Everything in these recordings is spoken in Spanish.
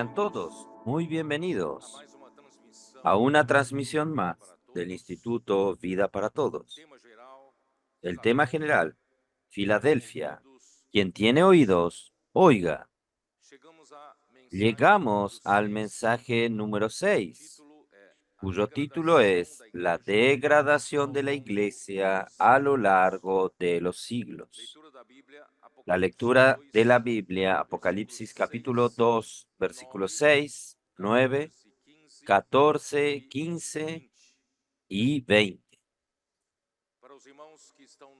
Sean todos muy bienvenidos a una transmisión más del Instituto Vida para Todos. El tema general, Filadelfia. Quien tiene oídos, oiga. Llegamos al mensaje número 6, cuyo título es La degradación de la iglesia a lo largo de los siglos. La lectura de la Biblia, Apocalipsis capítulo 2, versículos 6, 9, 14, 15 y 20.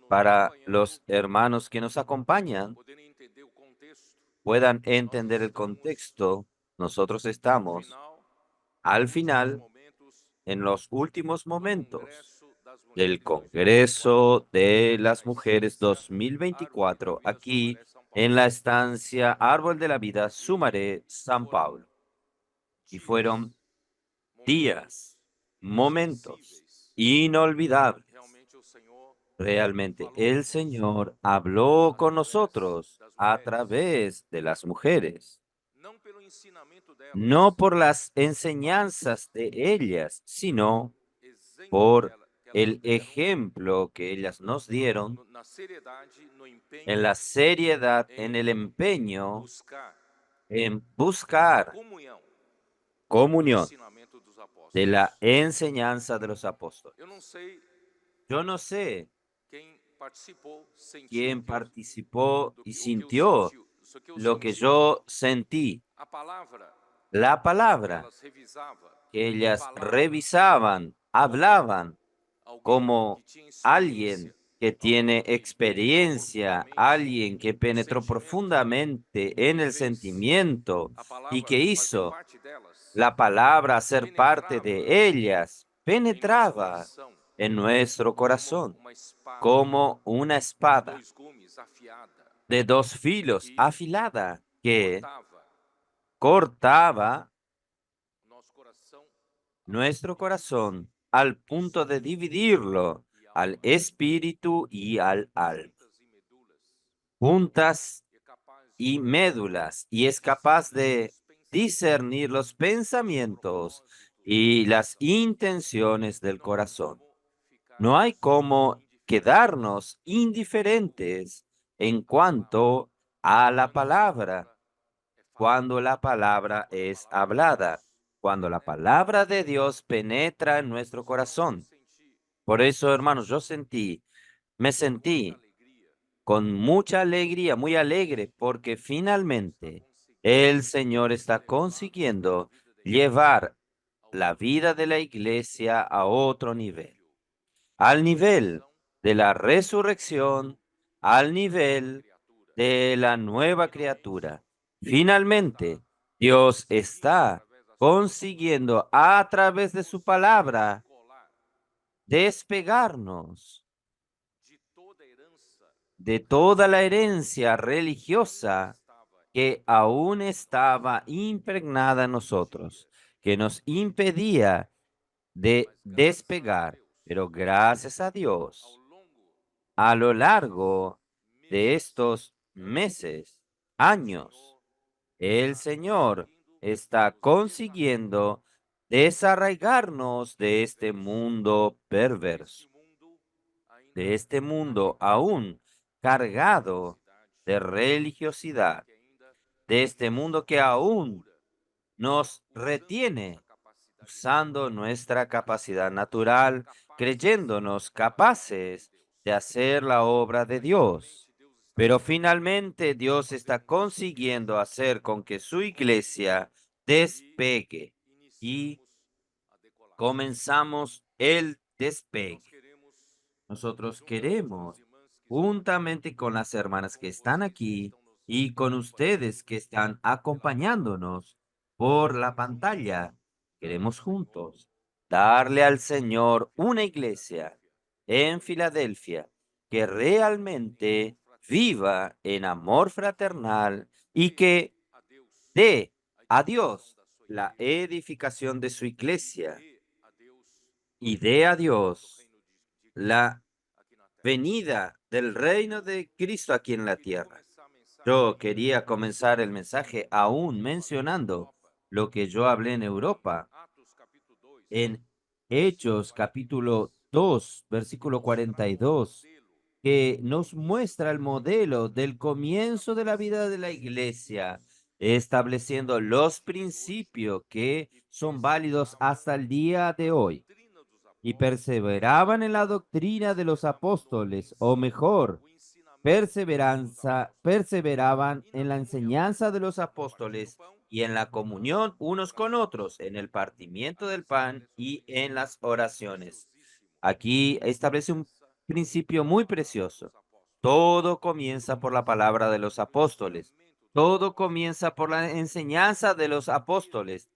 Para los hermanos que nos acompañan puedan entender el contexto, nosotros estamos al final, en los últimos momentos del Congreso de las Mujeres 2024, aquí en la estancia Árbol de la Vida, Sumaré, San Paulo. Y fueron días, momentos inolvidables. Realmente el Señor habló con nosotros a través de las mujeres, no por las enseñanzas de ellas, sino por el ejemplo que ellas nos dieron en la seriedad, en el empeño, en buscar comunión de la enseñanza de los apóstoles. Yo no sé quién participó y sintió lo que yo sentí. La palabra que ellas revisaban, hablaban como alguien que tiene experiencia, alguien que penetró profundamente en el sentimiento y que hizo la palabra ser parte de ellas, penetraba en nuestro corazón como una espada de dos filos afilada que cortaba nuestro corazón al punto de dividirlo al espíritu y al alma, juntas y médulas, y es capaz de discernir los pensamientos y las intenciones del corazón. No hay cómo quedarnos indiferentes en cuanto a la palabra, cuando la palabra es hablada, cuando la palabra de Dios penetra en nuestro corazón. Por eso, hermanos, me sentí con mucha alegría, muy alegre, porque finalmente el Señor está consiguiendo llevar la vida de la iglesia a otro nivel, al nivel de la resurrección, al nivel de la nueva criatura. Finalmente, Dios está consiguiendo a través de su palabra despegarnos de toda la herencia religiosa que aún estaba impregnada en nosotros, que nos impedía de despegar. Pero gracias a Dios, a lo largo de estos meses, años, el Señor está consiguiendo desarraigarnos de este mundo perverso, de este mundo aún cargado de religiosidad, de este mundo que aún nos retiene usando nuestra capacidad natural, creyéndonos capaces de hacer la obra de Dios. Pero finalmente Dios está consiguiendo hacer con que su iglesia despegue y comenzamos el despegue. Nosotros queremos, juntamente con las hermanas que están aquí y con ustedes que están acompañándonos por la pantalla, queremos juntos darle al Señor una iglesia en Filadelfia que realmente viva en amor fraternal y que dé a Dios la edificación de su iglesia y dé a Dios la venida del reino de Cristo aquí en la tierra. Yo quería comenzar el mensaje aún mencionando lo que yo hablé en Europa, en Hechos capítulo 2, versículo 42, que nos muestra el modelo del comienzo de la vida de la iglesia, estableciendo los principios que son válidos hasta el día de hoy. Y perseveraban en la doctrina de los apóstoles, o mejor, perseveraban en la enseñanza de los apóstoles y en la comunión unos con otros, en el partimiento del pan y en las oraciones. Aquí establece un principio muy precioso. Todo comienza por la palabra de los apóstoles. Todo comienza por la enseñanza de los apóstoles,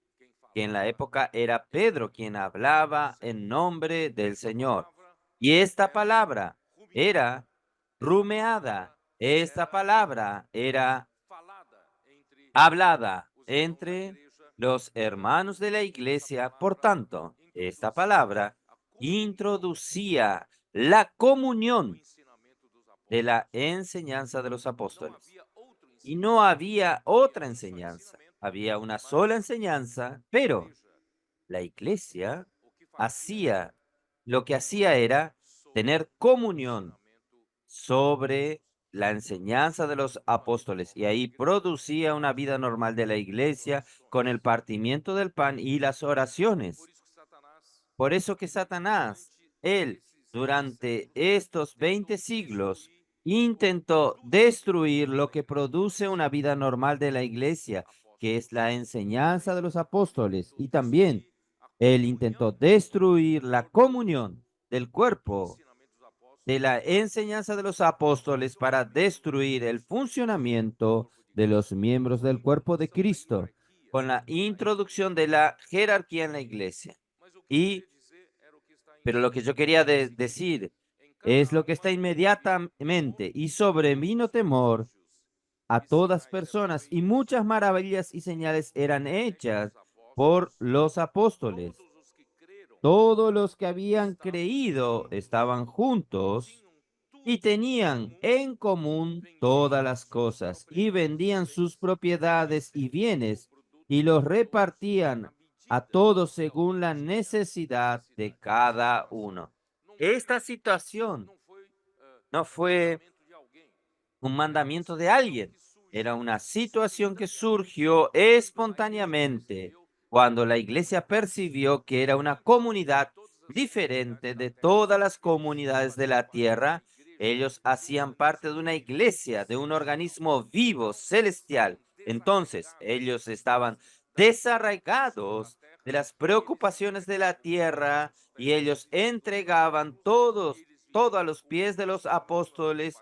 que en la época era Pedro quien hablaba en nombre del Señor. Y esta palabra era rumeada. Esta palabra era hablada entre los hermanos de la iglesia. Por tanto, esta palabra introducía la comunión de la enseñanza de los apóstoles. Y no había otra enseñanza. Había una sola enseñanza, pero la iglesia hacía, lo que hacía era tener comunión sobre la enseñanza de los apóstoles y ahí producía una vida normal de la iglesia con el partimiento del pan y las oraciones. Por eso que Satanás, él, durante estos 20 siglos, intentó destruir lo que produce una vida normal de la iglesia, que es la enseñanza de los apóstoles, y también él intentó destruir la comunión del cuerpo de la enseñanza de los apóstoles para destruir el funcionamiento de los miembros del cuerpo de Cristo con la introducción de la jerarquía en la iglesia. Y, pero lo que yo quería decir es lo que está inmediatamente y sobrevino temor a todas personas y muchas maravillas y señales eran hechas por los apóstoles. Todos los que habían creído estaban juntos y tenían en común todas las cosas, y vendían sus propiedades y bienes, y los repartían a todos según la necesidad de cada uno. Esta situación no fue un mandamiento de alguien, era una situación que surgió espontáneamente cuando la iglesia percibió que era una comunidad diferente de todas las comunidades de la tierra. Ellos hacían parte de una iglesia, de un organismo vivo, celestial. Entonces, ellos estaban desarraigados de las preocupaciones de la tierra y ellos entregaban todo a los pies de los apóstoles.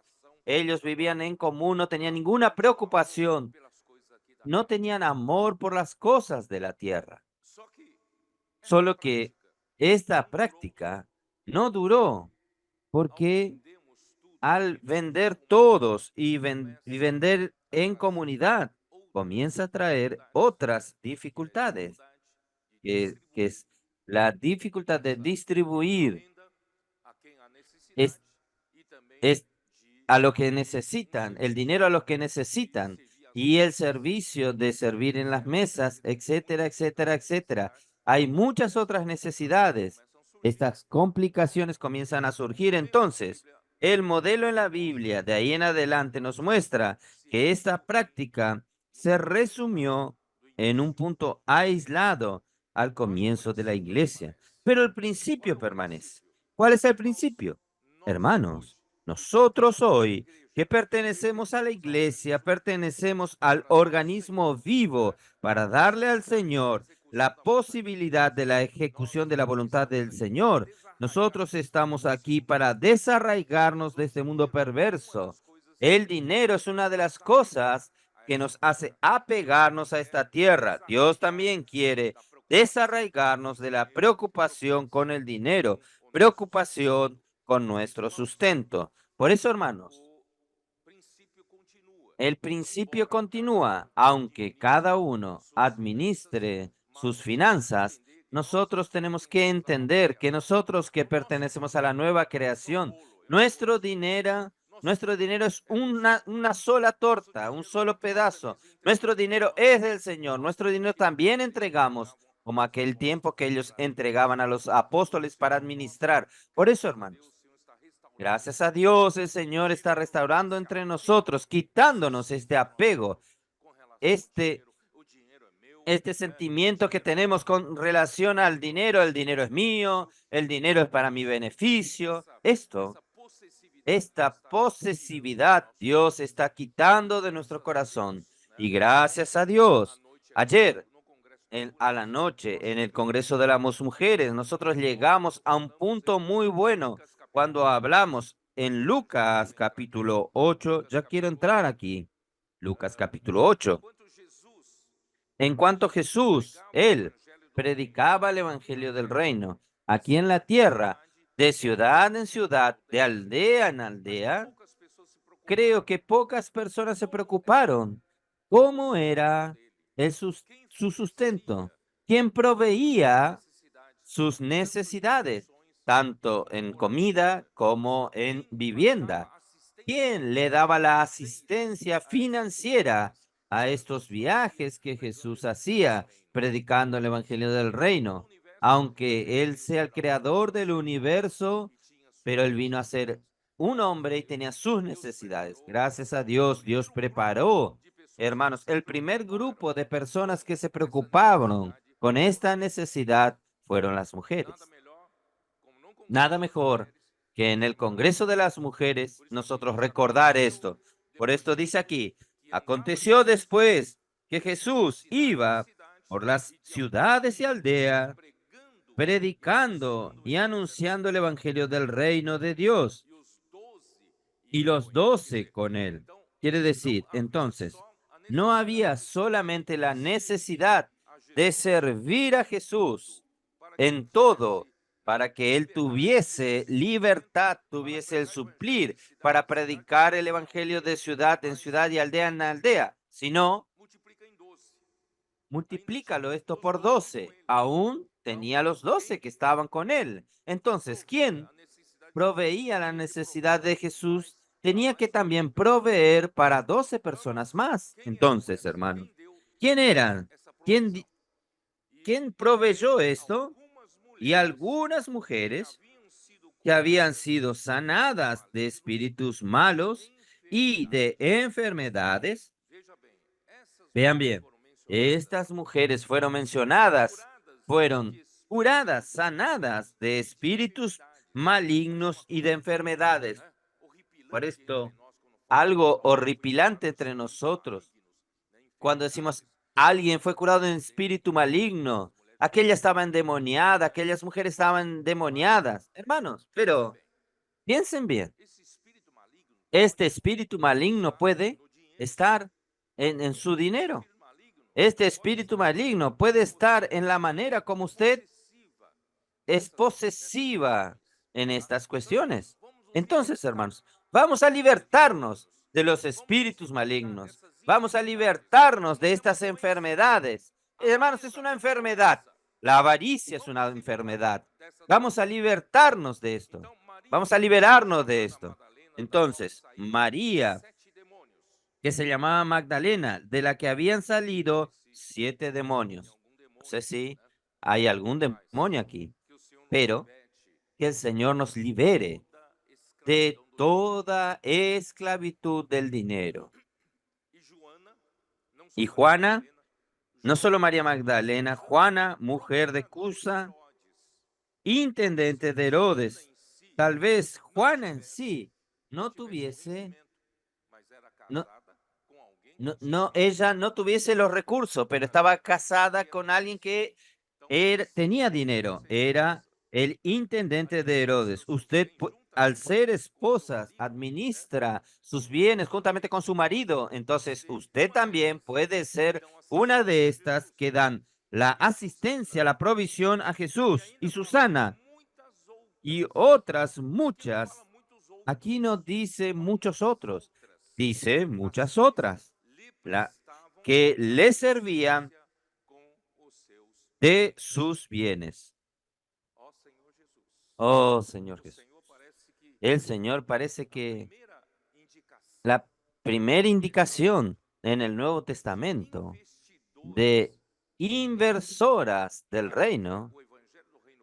Ellos vivían en común, no tenían ninguna preocupación, no tenían amor por las cosas de la tierra. Solo que esta práctica no duró, porque al vender todos y vender en comunidad, comienza a traer otras dificultades, que es la dificultad de distribuir es, es a lo que necesitan, el dinero a los que necesitan y el servicio de servir en las mesas, etcétera, etcétera, etcétera. Hay muchas otras necesidades. Estas complicaciones comienzan a surgir. Entonces, el modelo en la Biblia de ahí en adelante nos muestra que esta práctica se resumió en un punto aislado al comienzo de la iglesia, pero el principio permanece. ¿Cuál es el principio? Hermanos, nosotros hoy que pertenecemos a la iglesia, pertenecemos al organismo vivo para darle al Señor la posibilidad de la ejecución de la voluntad del Señor. Nosotros estamos aquí para desarraigarnos de este mundo perverso. El dinero es una de las cosas que nos hace apegarnos a esta tierra. Dios también quiere desarraigarnos de la preocupación con el dinero, preocupación con nuestro sustento. Por eso, hermanos, el principio continúa, aunque cada uno administre sus finanzas. Nosotros tenemos que entender que nosotros que pertenecemos a la nueva creación, nuestro dinero Nuestro dinero es una sola torta, un solo pedazo. Nuestro dinero es del Señor. Nuestro dinero también entregamos, como aquel tiempo que ellos entregaban a los apóstoles para administrar. Por eso, hermanos, gracias a Dios, el Señor está restaurando entre nosotros, quitándonos este apego, este este sentimiento que tenemos con relación al dinero, el dinero es mío, el dinero es para mi beneficio. Esta posesividad, Dios está quitando de nuestro corazón. Y gracias a Dios, ayer a la noche en el Congreso de las Mujeres, nosotros llegamos a un punto muy bueno cuando hablamos en Lucas capítulo 8. Ya quiero entrar aquí. Lucas capítulo 8. En cuanto Jesús, él predicaba el evangelio del reino aquí en la tierra, de ciudad en ciudad, de aldea en aldea, creo que pocas personas se preocuparon cómo era su sustento, quién proveía sus necesidades, tanto en comida como en vivienda. ¿Quién le daba la asistencia financiera a estos viajes que Jesús hacía predicando el Evangelio del Reino? Aunque Él sea el creador del universo, pero Él vino a ser un hombre y tenía sus necesidades. Gracias a Dios, Dios preparó, hermanos, el primer grupo de personas que se preocuparon con esta necesidad fueron las mujeres. Nada mejor que en el Congreso de las Mujeres nosotros recordar esto. Por esto dice aquí, aconteció después que Jesús iba por las ciudades y aldeas, predicando y anunciando el Evangelio del reino de Dios, y los 12 con él. Quiere decir, entonces, no había solamente la necesidad de servir a Jesús en todo para que él tuviese libertad, tuviese el suplir para predicar el evangelio de ciudad en ciudad y aldea en aldea, sino multiplícalo esto por 12. Aún tenía los 12 que estaban con él. Entonces, ¿quién proveía la necesidad de Jesús? Tenía que también proveer para 12 personas más. Entonces, hermanos, ¿quién eran? ¿Quién, quién proveyó esto? Y algunas mujeres que habían sido sanadas de espíritus malos y de enfermedades. Vean bien, estas mujeres fueron mencionadas, fueron curadas, sanadas de espíritus malignos y de enfermedades. Por esto, algo horripilante entre nosotros, cuando decimos alguien fue curado de un espíritu maligno, aquella estaba endemoniada, aquellas mujeres estaban endemoniadas, hermanos, pero piensen bien, este espíritu maligno puede estar en su dinero. Este espíritu maligno puede estar en la manera como usted es posesiva en estas cuestiones. Entonces, hermanos, vamos a libertarnos de los espíritus malignos. Vamos a libertarnos de estas enfermedades. Hermanos, es una enfermedad. La avaricia es una enfermedad. Vamos a libertarnos de esto. Vamos a liberarnos de esto. Entonces, María, que se llamaba Magdalena, de la que habían salido 7 demonios. No sé si hay algún demonio aquí, pero que el Señor nos libere de toda esclavitud del dinero. Y Juana, no solo María Magdalena, Juana, mujer de Cusa, intendente de Herodes. Tal vez Juana en sí no tuviese, no, ella no tuviese los recursos, pero estaba casada con alguien que tenía dinero, era el intendente de Herodes. Usted, al ser esposas, administra sus bienes juntamente con su marido, entonces usted también puede ser una de estas que dan la asistencia, la provisión a Jesús y Susana y otras muchas. Aquí no dice muchos otros, dice muchas otras, la que le servían de sus bienes. Oh, Señor Jesús. El Señor parece que La primera indicación en el Nuevo Testamento de inversoras del reino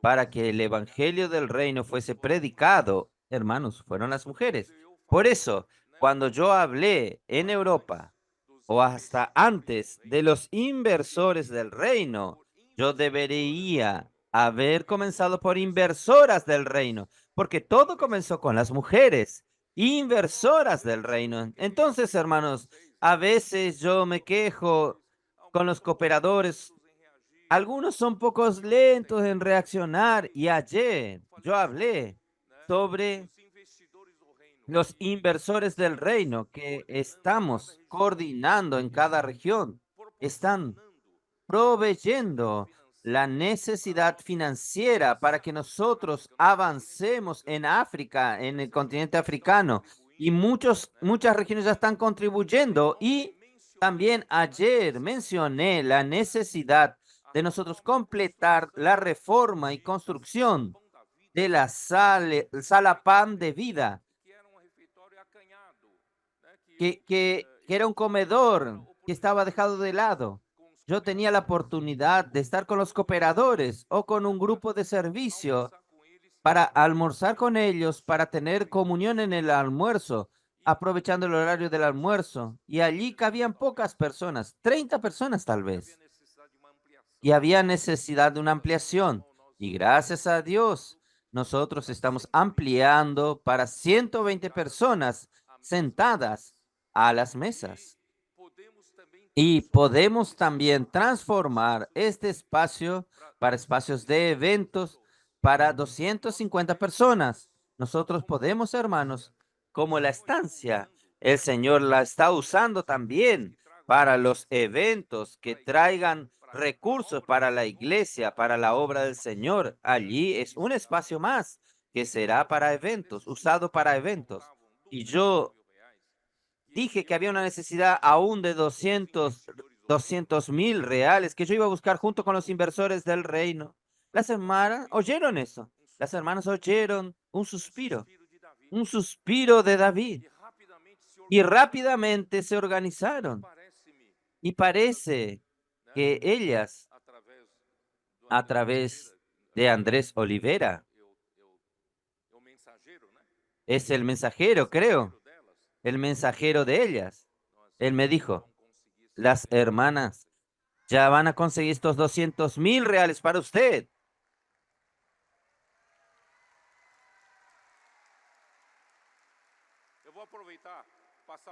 para que el evangelio del reino fuese predicado, hermanos, fueron las mujeres. Por eso, cuando yo hablé en Europa o hasta antes de los inversores del reino, yo debería haber comenzado por inversoras del reino, porque todo comenzó con las mujeres, inversoras del reino. Entonces, hermanos, a veces yo me quejo con los cooperadores. Algunos son pocos lentos en reaccionar y ayer yo hablé sobre los inversores del reino que estamos coordinando en cada región. Están proveyendo la necesidad financiera para que nosotros avancemos en África, en el continente africano. Y muchas regiones ya están contribuyendo. Y también ayer mencioné la necesidad de nosotros completar la reforma y construcción de la sala Pan de Vida, que era un comedor que estaba dejado de lado. Yo tenía la oportunidad de estar con los cooperadores o con un grupo de servicio para almorzar con ellos, para tener comunión en el almuerzo, aprovechando el horario del almuerzo. Y allí cabían pocas personas, 30 personas tal vez. Y había necesidad de una ampliación. Y gracias a Dios, nosotros estamos ampliando para 120 personas sentadas a las mesas. Y podemos también transformar este espacio para espacios de eventos para 250 personas. Nosotros podemos, hermanos, como la estancia, el Señor la está usando también para los eventos que traigan recursos para la iglesia, para la obra del Señor. Allí es un espacio más que será para eventos, usado para eventos. Y yo dije que había una necesidad aún de 200.000 reales que yo iba a buscar junto con los inversores del reino. Las hermanas oyeron eso. Las hermanas oyeron un suspiro de David. Y rápidamente se organizaron. Y parece que ellas, a través de Andrés Olivera, es el mensajero, creo, el mensajero de ellas. Él me dijo, las hermanas ya van a conseguir estos 200.000 reales para usted.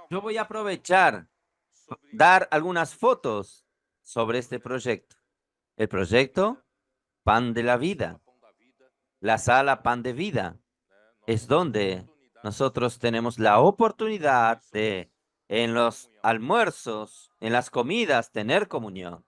Yo voy a aprovechar, dar algunas fotos sobre este proyecto. El proyecto Pan de la Vida, la sala Pan de Vida, es donde nosotros tenemos la oportunidad de, en los almuerzos, en las comidas, tener comunión.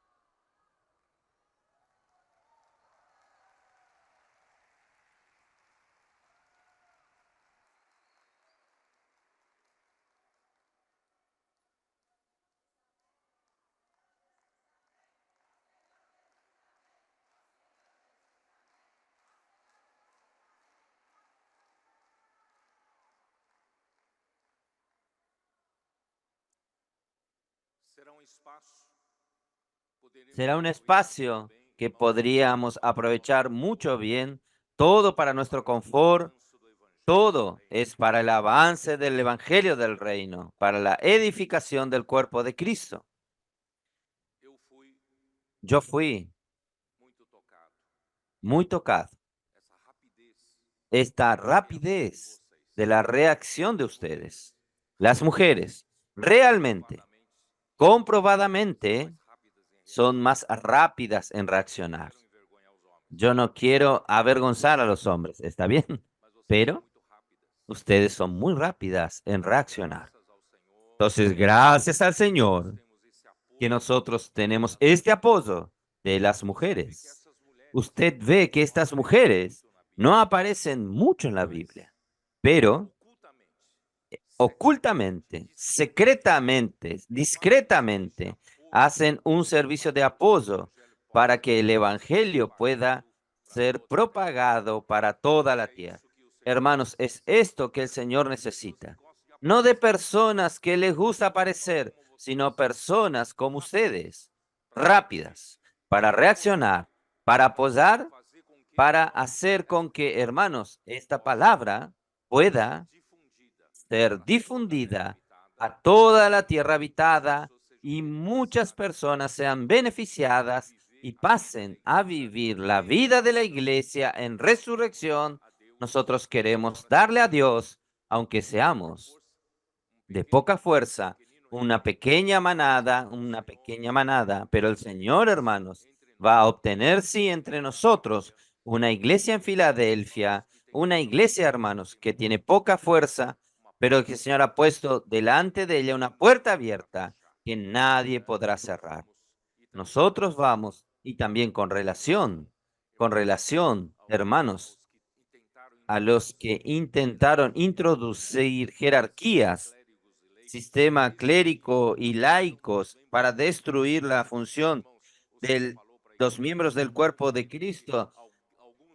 Será un espacio que podríamos aprovechar mucho bien, todo para nuestro confort, todo es para el avance del Evangelio del Reino, para la edificación del cuerpo de Cristo. Yo fui muy tocado. Esta rapidez de la reacción de ustedes, las mujeres, realmente, comprobadamente, son más rápidas en reaccionar. Yo no quiero avergonzar a los hombres, ¿está bien? Pero ustedes son muy rápidas en reaccionar. Entonces, gracias al Señor que nosotros tenemos este apoyo de las mujeres. Usted ve que estas mujeres no aparecen mucho en la Biblia, pero ocultamente, secretamente, discretamente, hacen un servicio de apoyo para que el Evangelio pueda ser propagado para toda la tierra. Hermanos, es esto que el Señor necesita. no de personas que les gusta parecer, sino personas como ustedes, rápidas, para reaccionar, para apoyar, para hacer con que, hermanos, esta palabra pueda ser difundida a toda la tierra habitada y muchas personas sean beneficiadas y pasen a vivir la vida de la iglesia en resurrección. Nosotros queremos darle a Dios, aunque seamos de poca fuerza, una pequeña manada, pero el Señor, hermanos, va a obtener, sí, entre nosotros una iglesia en Filadelfia, una iglesia, hermanos, que tiene poca fuerza, pero que el Señor ha puesto delante de ella una puerta abierta que nadie podrá cerrar. Nosotros vamos, y también con relación, hermanos, a los que intentaron introducir jerarquías, sistema clérico y laicos para destruir la función de los miembros del cuerpo de Cristo.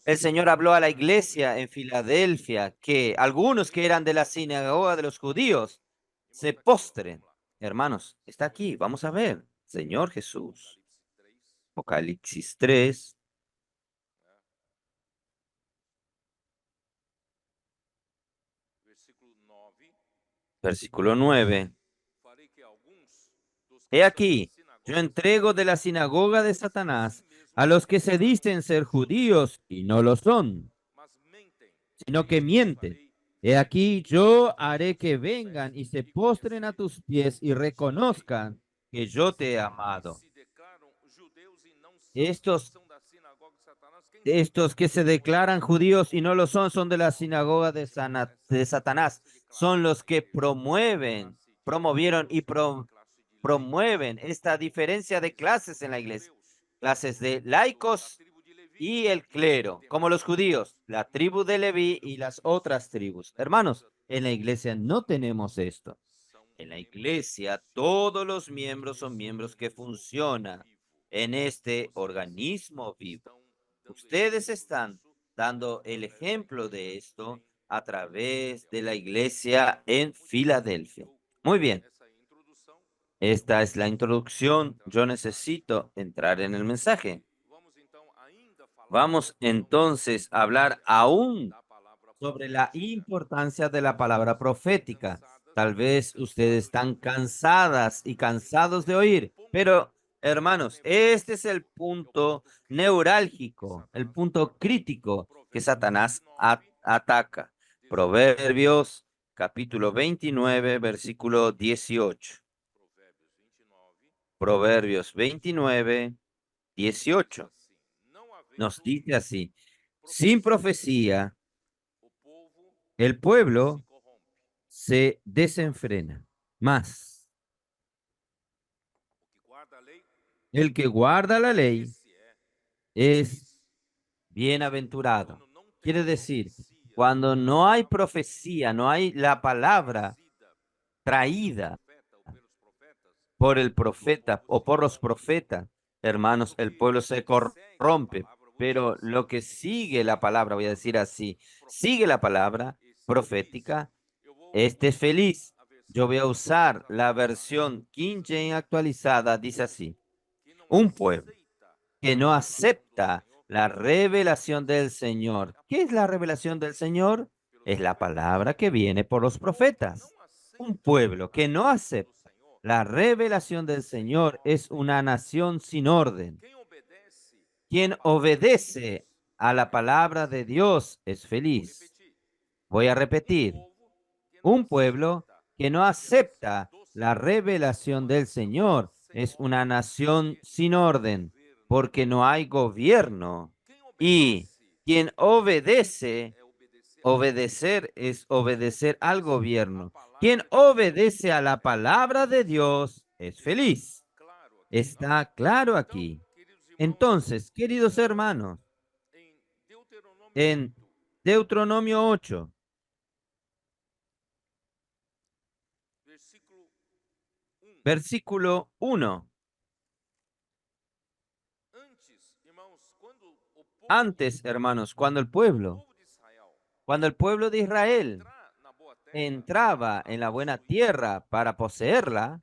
El Señor habló a la iglesia en Filadelfia que algunos que eran de la sinagoga de los judíos se postren. Hermanos, está aquí, vamos a ver. Señor Jesús. Apocalipsis 3, versículo 9. He aquí, yo entrego de la sinagoga de Satanás a los que se dicen ser judíos y no lo son, sino que mienten. He aquí, yo haré que vengan y se postren a tus pies y reconozcan que yo te he amado. Estos, estos que se declaran judíos y no lo son, son de la sinagoga de Satanás. Son los que promovieron y promueven esta diferencia de clases en la iglesia. Clases de laicos y el clero, como los judíos, la tribu de Leví y las otras tribus. Hermanos, en la iglesia no tenemos esto. En la iglesia, todos los miembros son miembros que funcionan en este organismo vivo. Ustedes están dando el ejemplo de esto a través de la iglesia en Filadelfia. Muy bien, esta es la introducción. Yo necesito entrar en el mensaje. Vamos entonces a hablar aún sobre la importancia de la palabra profética. Tal vez ustedes están cansadas y cansados de oír, pero hermanos, este es el punto neurálgico, el punto crítico que Satanás ataca. Proverbios capítulo 29, versículo 18. Proverbios 29, 18. Nos dice así, sin profecía, el pueblo se desenfrena, mas el que guarda la ley es bienaventurado. Quiere decir, cuando no hay profecía, no hay la palabra traída por el profeta o por los profetas, hermanos, el pueblo se corrompe. Pero lo que sigue la palabra, voy a decir así, sigue la palabra profética, este es feliz. Yo voy a usar la versión King James actualizada, dice así, un pueblo que no acepta la revelación del Señor. ¿Qué es la revelación del Señor? Es la palabra que viene por los profetas. Un pueblo que no acepta la revelación del Señor es una nación sin orden. Quien obedece a la palabra de Dios es feliz. Voy a repetir, un pueblo que no acepta la revelación del Señor es una nación sin orden, porque no hay gobierno. Y quien obedece, obedecer es obedecer al gobierno. Quien obedece a la palabra de Dios es feliz. Está claro aquí. Entonces, queridos hermanos, en Deuteronomio 8, versículo 1. Antes, hermanos, cuando el pueblo de Israel entraba en la buena tierra para poseerla,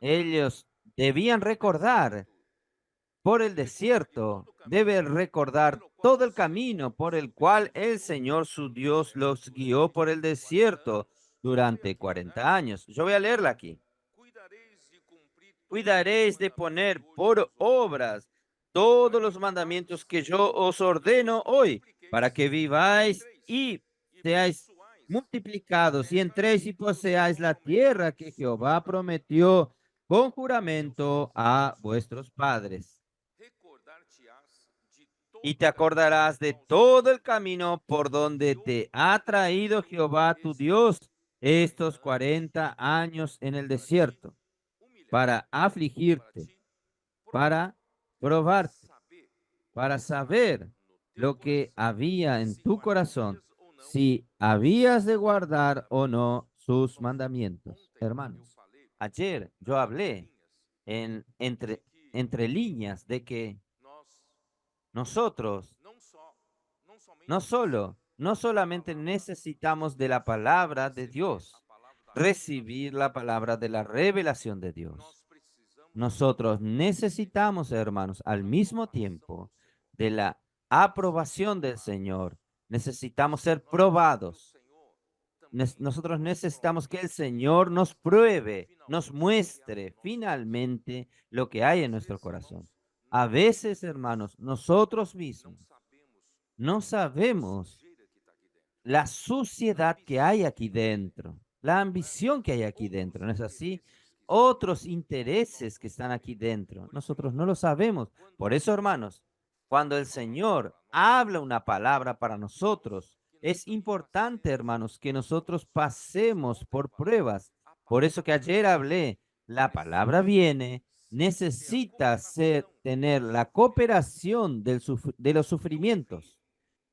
ellos debían recordar por el desierto, deben recordar todo el camino por el cual el Señor su Dios los guió por el desierto durante 40 años. Yo voy a leerla aquí. Cuidaréis de poner por obras todos los mandamientos que yo os ordeno hoy, para que viváis y seáis multiplicados y entréis y poseáis la tierra que Jehová prometió con juramento a vuestros padres. Y te acordarás de todo el camino por donde te ha traído Jehová tu Dios estos 40 años en el desierto, para afligirte, para probarte, para saber lo que había en tu corazón, si habías de guardar o no sus mandamientos. Hermanos, ayer yo hablé entre líneas de que nosotros no solamente necesitamos de la palabra de Dios, recibir la palabra de la revelación de Dios. Nosotros necesitamos, hermanos, al mismo tiempo de la aprobación del Señor. Necesitamos ser probados. Nosotros necesitamos que el Señor nos pruebe, nos muestre finalmente lo que hay en nuestro corazón. A veces, hermanos, nosotros mismos no sabemos la suciedad que hay aquí dentro, la ambición que hay aquí dentro, ¿no es así? Otros intereses que están aquí dentro, nosotros no lo sabemos. Por eso, hermanos, cuando el Señor habla una palabra para nosotros, es importante, hermanos, que nosotros pasemos por pruebas. Por eso que ayer hablé, la palabra viene, necesita tener la cooperación de los sufrimientos.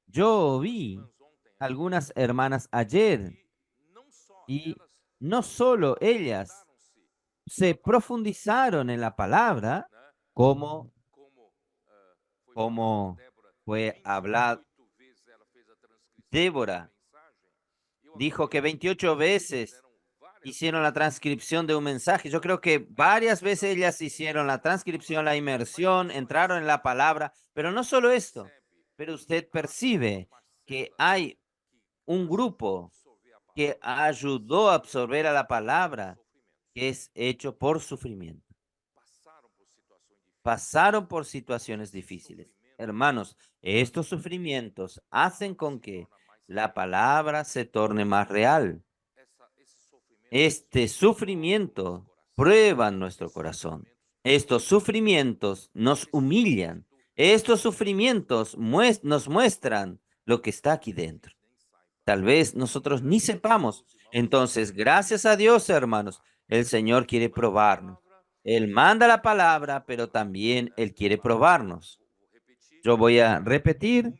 Yo vi algunas hermanas ayer y no solo ellas se profundizaron en la palabra, como, como fue hablado. Débora dijo que 28 veces hicieron la transcripción de un mensaje. Yo creo que varias veces ellas hicieron la transcripción, la inmersión, entraron en la palabra, pero no solo esto, pero usted percibe que hay un grupo que ayudó a absorber a la palabra, que es hecho por sufrimiento. Pasaron por situaciones difíciles. Hermanos, estos sufrimientos hacen con que la palabra se torne más real. Este sufrimiento prueba nuestro corazón. Estos sufrimientos nos humillan. Estos sufrimientos nos muestran lo que está aquí dentro. Tal vez nosotros ni sepamos. Entonces, gracias a Dios, hermanos, el Señor quiere probarnos. Él manda la palabra, pero también Él quiere probarnos. Yo voy a repetir: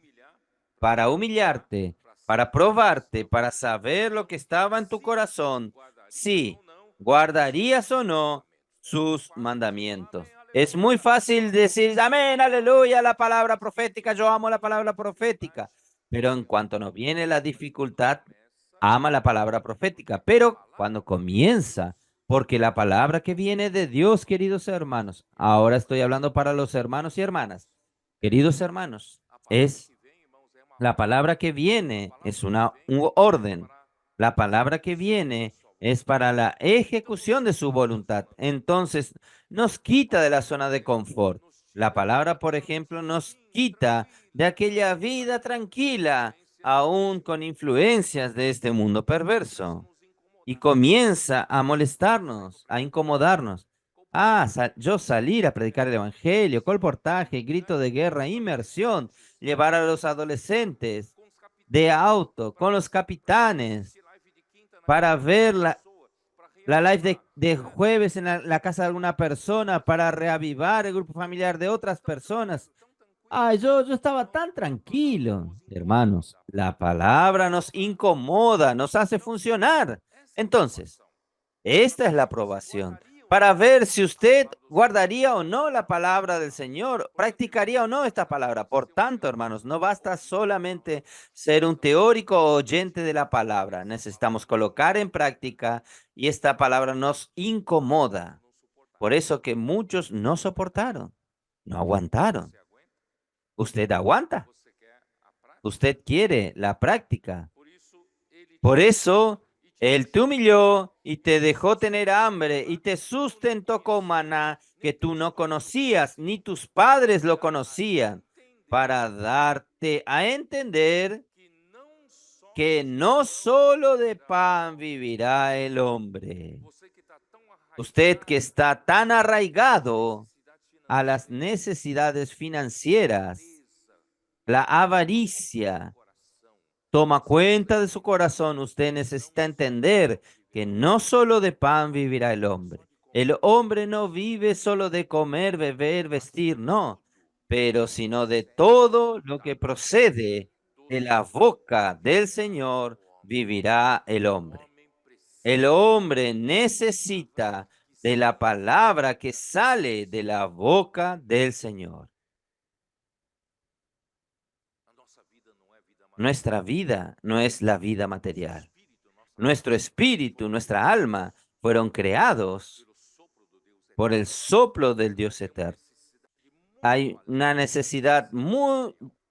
para humillarte, para probarte, para saber lo que estaba en tu corazón, si guardarías o no sus mandamientos. Es muy fácil decir, amén, aleluya, la palabra profética, yo amo la palabra profética, pero en cuanto nos viene la dificultad, ama la palabra profética, pero cuando comienza, porque la palabra que viene de Dios, queridos hermanos, ahora estoy hablando para los hermanos y hermanas, queridos hermanos, es la palabra que viene es un orden. La palabra que viene es para la ejecución de su voluntad. Entonces, nos quita de la zona de confort. La palabra, por ejemplo, nos quita de aquella vida tranquila, aún con influencias de este mundo perverso. Y comienza a molestarnos, a incomodarnos. Yo salir a predicar el evangelio, colportaje, grito de guerra, inmersión, llevar a los adolescentes de auto con los capitanes para ver la live de jueves en la casa de alguna persona, para reavivar el grupo familiar de otras personas. Yo estaba tan tranquilo. Hermanos, la palabra nos incomoda, nos hace funcionar. Entonces, esta es la aprobación. para ver si usted guardaría o no la palabra del Señor, practicaría o no esta palabra. Por tanto, hermanos, no basta solamente ser un teórico o oyente de la palabra. Necesitamos colocar en práctica y esta palabra nos incomoda. Por eso que muchos no soportaron, no aguantaron. Usted aguanta, usted quiere la práctica. Por eso Él te humilló y te dejó tener hambre y te sustentó con maná que tú no conocías, ni tus padres lo conocían, para darte a entender que no solo de pan vivirá el hombre. Usted que está tan arraigado a las necesidades financieras, la avaricia, toma cuenta de su corazón. Usted necesita entender que no solo de pan vivirá el hombre. El hombre no vive solo de comer, beber, vestir, no, pero sino de todo lo que procede de la boca del Señor vivirá el hombre. El hombre necesita de la palabra que sale de la boca del Señor. Nuestra vida no es la vida material. Nuestro espíritu, nuestra alma fueron creados por el soplo del Dios eterno. Hay una necesidad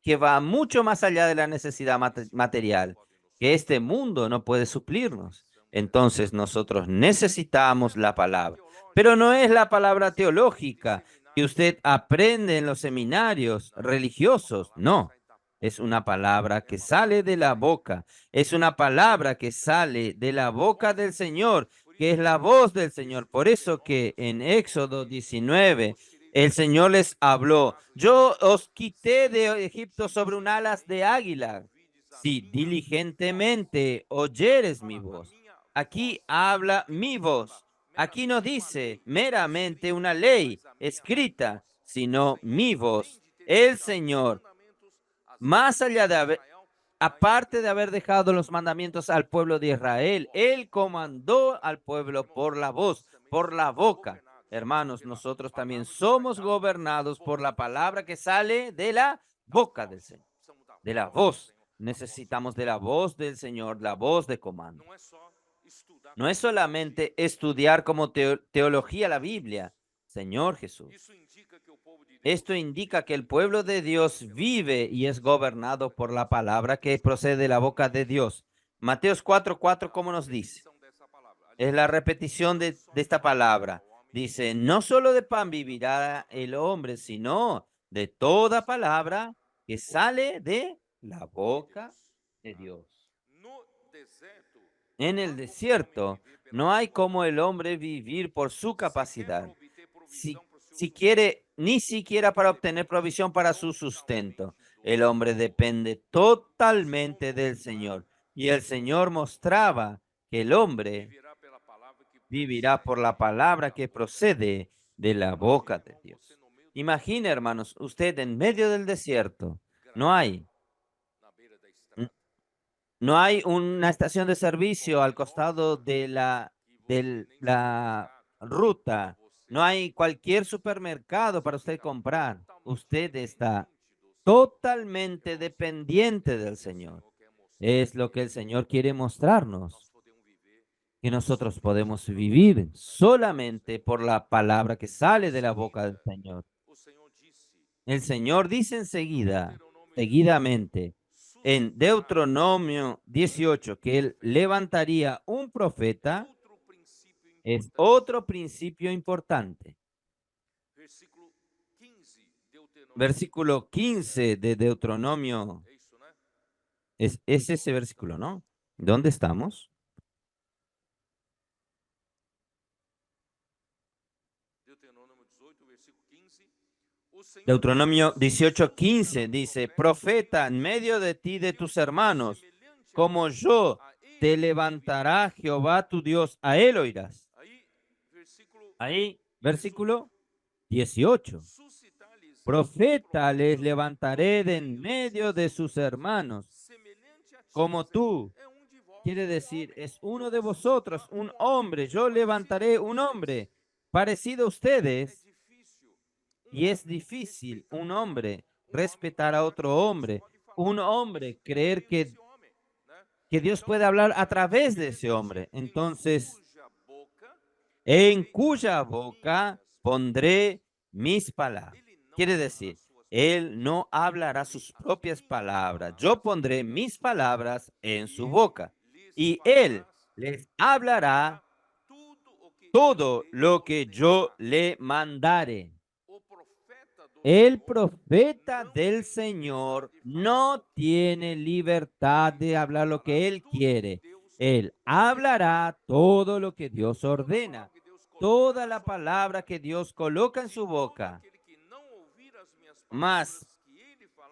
que va mucho más allá de la necesidad material, que este mundo no puede suplirnos. Entonces nosotros necesitamos la palabra, pero no es la palabra teológica que usted aprende en los seminarios religiosos, no. Es una palabra que sale de la boca, es una palabra que sale de la boca del Señor, que es la voz del Señor. Por eso que en Éxodo 19, el Señor les habló: yo os quité de Egipto sobre un alas de águila, si diligentemente oyeres mi voz. Aquí habla mi voz. Aquí no dice meramente una ley escrita, sino mi voz. El Señor, más allá de aparte de haber dejado los mandamientos al pueblo de Israel, Él comandó al pueblo por la voz, por la boca. Hermanos, nosotros también somos gobernados por la palabra que sale de la boca del Señor, de la voz. Necesitamos de la voz del Señor, la voz de comando. No es solamente estudiar como teología la Biblia, Señor Jesús. Esto indica que el pueblo de Dios vive y es gobernado por la palabra que procede de la boca de Dios. Mateos 4:4, ¿cómo nos dice? Es la repetición de esta palabra. Dice: no solo de pan vivirá el hombre, sino de toda palabra que sale de la boca de Dios. En el desierto no hay como el hombre vivir por su capacidad. Si quiere, ni siquiera para obtener provisión para su sustento. El hombre depende totalmente del Señor. Y el Señor mostraba que el hombre vivirá por la palabra que procede de la boca de Dios. Imagine, hermanos, usted en medio del desierto. No hay, no hay una estación de servicio al costado de la ruta. No hay cualquier supermercado para usted comprar. Usted está totalmente dependiente del Señor. Es lo que el Señor quiere mostrarnos, que nosotros podemos vivir solamente por la palabra que sale de la boca del Señor. El Señor dice enseguida, seguidamente, en Deuteronomio 18, que Él levantaría un profeta. Es otro principio importante. Versículo 15 de Deuteronomio. Es ese versículo, ¿no? ¿Dónde estamos? Deuteronomio 18:15 dice: profeta en medio de ti, de tus hermanos, como yo, te levantará Jehová tu Dios, a él oirás. Ahí, versículo 18. Profeta les levantaré de en medio de sus hermanos, como tú. Quiere decir, es uno de vosotros, un hombre. Yo levantaré un hombre parecido a ustedes, y es difícil un hombre respetar a otro hombre, un hombre creer que Dios puede hablar a través de ese hombre. Entonces, en cuya boca pondré mis palabras. Quiere decir, él no hablará sus propias palabras. Yo pondré mis palabras en su boca y él les hablará todo lo que yo le mandare. El profeta del Señor no tiene libertad de hablar lo que él quiere. Él hablará todo lo que Dios ordena, toda la palabra que Dios coloca en su boca. Mas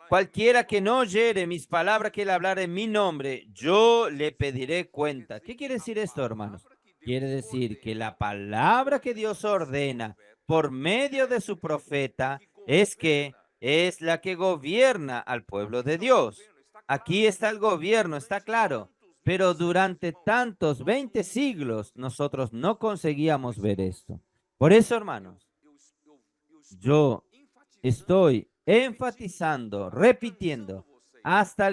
cualquiera que no oyere mis palabras que él hablar en mi nombre, yo le pediré cuenta. ¿Qué quiere decir esto, hermanos? Quiere decir que la palabra que Dios ordena por medio de su profeta es que es la que gobierna al pueblo de Dios. Aquí está el gobierno, está claro. Pero durante tantos 20 siglos nosotros no conseguíamos ver esto. Por eso, hermanos, yo estoy enfatizando, repitiendo, hasta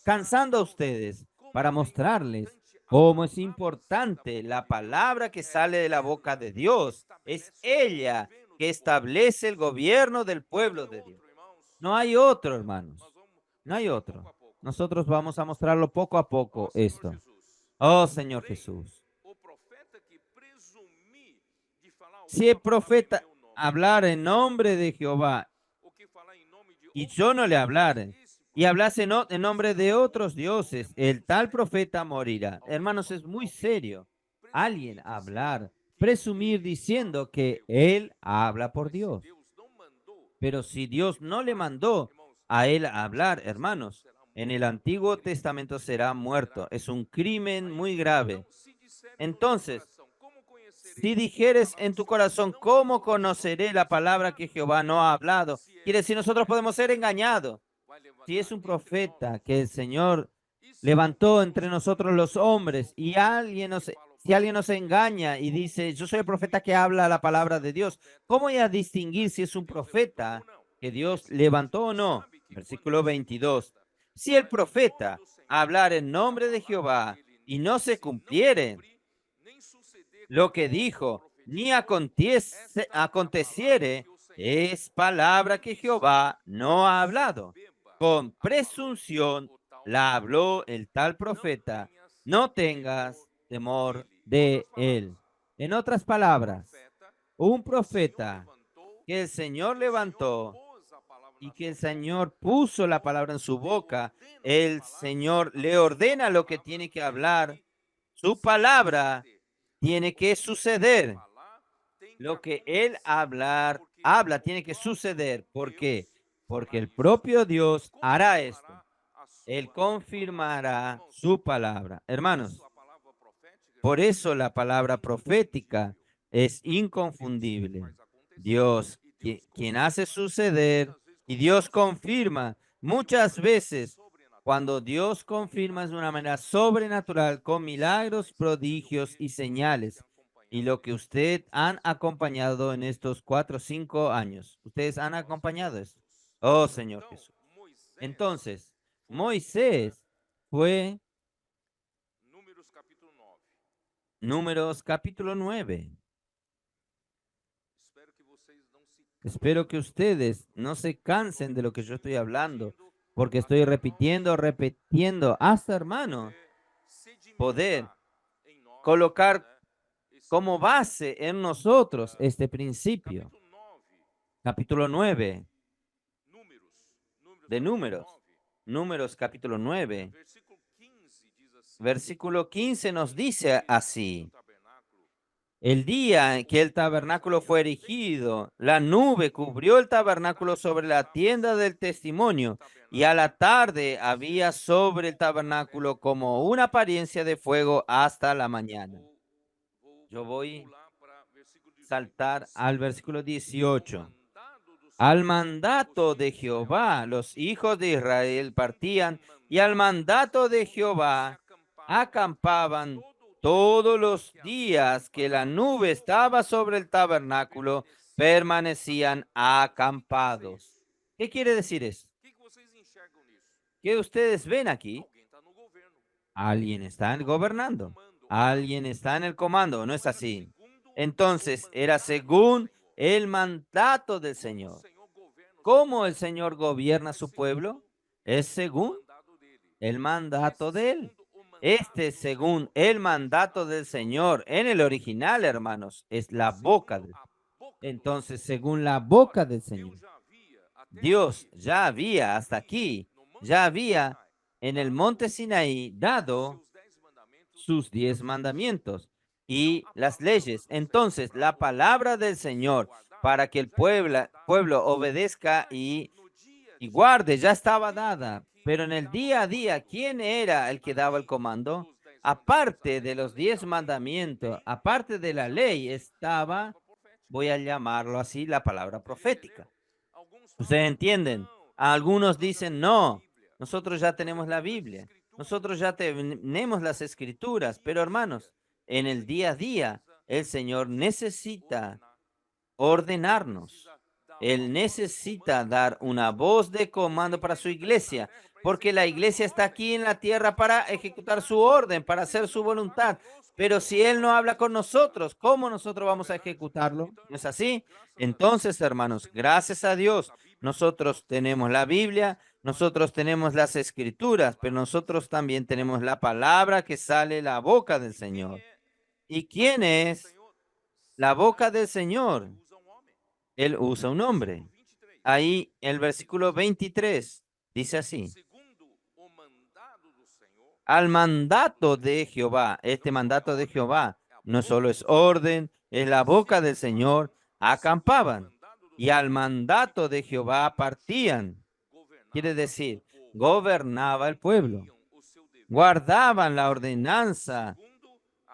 cansando a ustedes para mostrarles cómo es importante la palabra que sale de la boca de Dios. Es ella que establece el gobierno del pueblo de Dios. No hay otro, hermanos. No hay otro. Nosotros vamos a mostrarlo poco a poco esto. Oh, Señor Jesús. Si el profeta hablar en nombre de Jehová y yo no le hablare, y hablase en nombre de otros dioses, el tal profeta morirá. Hermanos, es muy serio. Alguien hablar, presumir diciendo que él habla por Dios. Pero si Dios no le mandó a él hablar, hermanos, en el Antiguo Testamento será muerto. Es un crimen muy grave. Entonces, si dijeres en tu corazón, ¿cómo conoceré la palabra que Jehová no ha hablado? Quiere decir, nosotros podemos ser engañados. Si es un profeta que el Señor levantó entre nosotros los hombres y si alguien nos engaña y dice, yo soy el profeta que habla la palabra de Dios, ¿cómo voy a distinguir si es un profeta que Dios levantó o no? Versículo 22. Si el profeta hablar en nombre de Jehová y no se cumpliere lo que dijo, ni aconteciere, es palabra que Jehová no ha hablado. Con presunción la habló el tal profeta. No tengas temor de él. En otras palabras, un profeta que el Señor levantó y que el Señor puso la palabra en su boca, el Señor le ordena lo que tiene que hablar. Su palabra tiene que suceder. Lo que él habla tiene que suceder. ¿Por qué? Porque el propio Dios hará esto. Él confirmará su palabra. Hermanos, por eso la palabra profética es inconfundible. Dios, quien hace suceder y Dios confirma muchas veces. Cuando Dios confirma es de una manera sobrenatural con milagros, prodigios y señales. Y lo que usted han acompañado en estos 4 o 5 años, ustedes han acompañado esto. Oh Señor Jesús. Entonces, Moisés fue Números capítulo 9. Espero que ustedes no se cansen de lo que yo estoy hablando, porque estoy repitiendo, repitiendo, hasta hermano, poder colocar como base en nosotros este principio. Capítulo 9 de Números. Números capítulo 9. Versículo 15 nos dice así. El día en que el tabernáculo fue erigido, la nube cubrió el tabernáculo sobre la tienda del testimonio, y a la tarde había sobre el tabernáculo como una apariencia de fuego hasta la mañana. Yo voy a saltar al versículo 18. Al mandato de Jehová, los hijos de Israel partían, y al mandato de Jehová acampaban todos los días que la nube estaba sobre el tabernáculo, permanecían acampados. ¿Qué quiere decir eso? ¿Qué ustedes ven aquí? Alguien está gobernando, alguien está en el comando, ¿no es así? Entonces, era según el mandato del Señor. ¿Cómo el Señor gobierna a su pueblo? Es según el mandato de Él. Este, según el mandato del Señor, en el original, hermanos, es la boca de. Entonces, según la boca del Señor, Dios ya había hasta aquí, ya había en el monte Sinaí dado sus 10 mandamientos y las leyes. Entonces, la palabra del Señor para que el pueblo obedezca y guarde ya estaba dada. Pero en el día a día, ¿quién era el que daba el comando? Aparte de los 10 mandamientos, aparte de la ley, estaba, voy a llamarlo así, la palabra profética. ¿Ustedes entienden? Algunos dicen, no, nosotros ya tenemos la Biblia, nosotros ya tenemos las escrituras, pero hermanos, en el día a día, el Señor necesita ordenarnos. Él necesita dar una voz de comando para su iglesia, porque la iglesia está aquí en la tierra para ejecutar su orden, para hacer su voluntad. Pero si Él no habla con nosotros, ¿cómo nosotros vamos a ejecutarlo? ¿No es así? Entonces, hermanos, gracias a Dios, nosotros tenemos la Biblia, nosotros tenemos las escrituras, pero nosotros también tenemos la palabra que sale de la boca del Señor. ¿Y quién es la boca del Señor? Él usa un hombre. Ahí el versículo 23 dice así: al mandato de Jehová, este mandato de Jehová no solo es orden, es la boca del Señor, acampaban y al mandato de Jehová partían. Quiere decir, gobernaba el pueblo, guardaban la ordenanza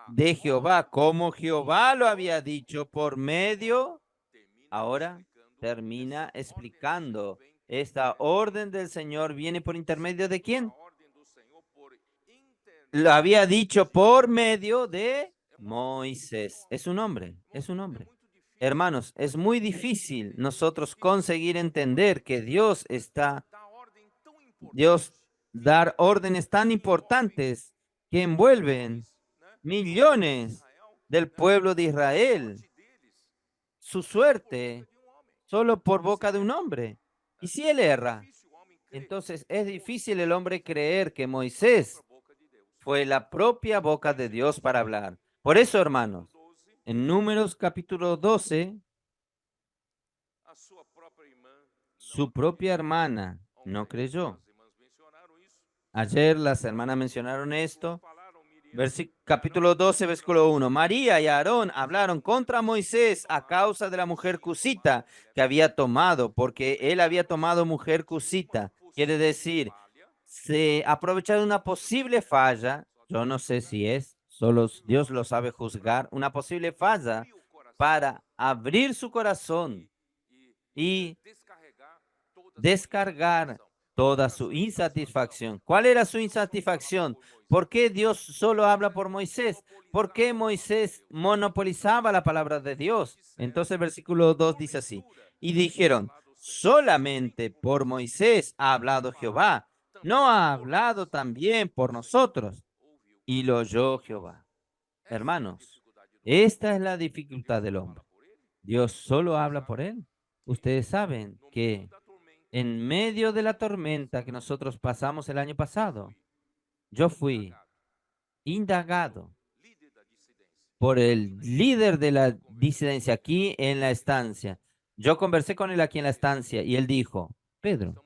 de Jehová como Jehová lo había dicho por medio. Ahora termina explicando, esta orden del Señor viene por intermedio de quién. Lo había dicho por medio de Moisés. Es un hombre, es un hombre. Hermanos, es muy difícil nosotros conseguir entender que Dios dar órdenes tan importantes que envuelven millones del pueblo de Israel, su suerte, solo por boca de un hombre. ¿Y si él erra? Entonces es difícil el hombre creer que Moisés fue la propia boca de Dios para hablar. Por eso, hermanos, en Números capítulo 12, su propia hermana no creyó. Ayer las hermanas mencionaron esto. Capítulo 12, versículo 1. María y Aarón hablaron contra Moisés a causa de la mujer cusita que había tomado, porque él había tomado mujer cusita. Quiere decir, se aprovecha de una posible falla. Yo no sé si es, solo Dios lo sabe juzgar, una posible falla para abrir su corazón y descargar toda su insatisfacción. ¿Cuál era su insatisfacción? ¿Por qué Dios solo habla por Moisés? ¿Por qué Moisés monopolizaba la palabra de Dios? Entonces el versículo 2 dice así: y dijeron, solamente por Moisés ha hablado Jehová, no ha hablado también por nosotros. Y lo oyó Jehová. Hermanos, esta es la dificultad del hombre. Dios solo habla por él. Ustedes saben que en medio de la tormenta que nosotros pasamos el año pasado, yo fui indagado por el líder de la disidencia aquí en la estancia. Yo conversé con él aquí en la estancia y él dijo, Pedro,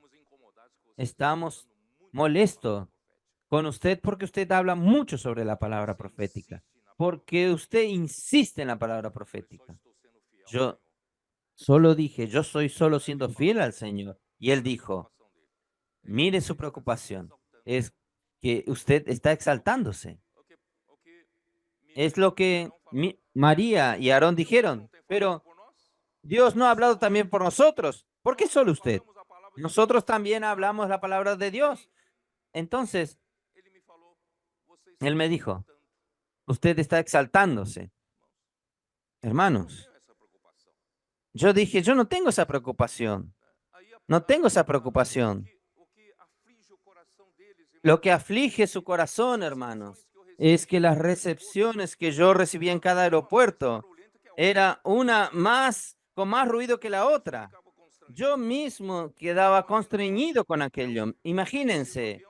estamos molestos con usted porque usted habla mucho sobre la palabra profética, porque usted insiste en la palabra profética. Yo solo dije, yo soy solo siendo fiel al Señor. Y él dijo, mire su preocupación, es que usted está exaltándose. Es lo que María y Aarón dijeron, pero Dios no ha hablado también por nosotros. ¿Por qué solo usted? Nosotros también hablamos la palabra de Dios. Entonces, él me dijo, Usted está exaltándose. Hermanos, yo dije, yo no tengo esa preocupación. No tengo esa preocupación. Lo que aflige su corazón, hermanos, es que las recepciones que yo recibía en cada aeropuerto era una más con más ruido que la otra. Yo mismo quedaba constreñido con aquello. Imagínense,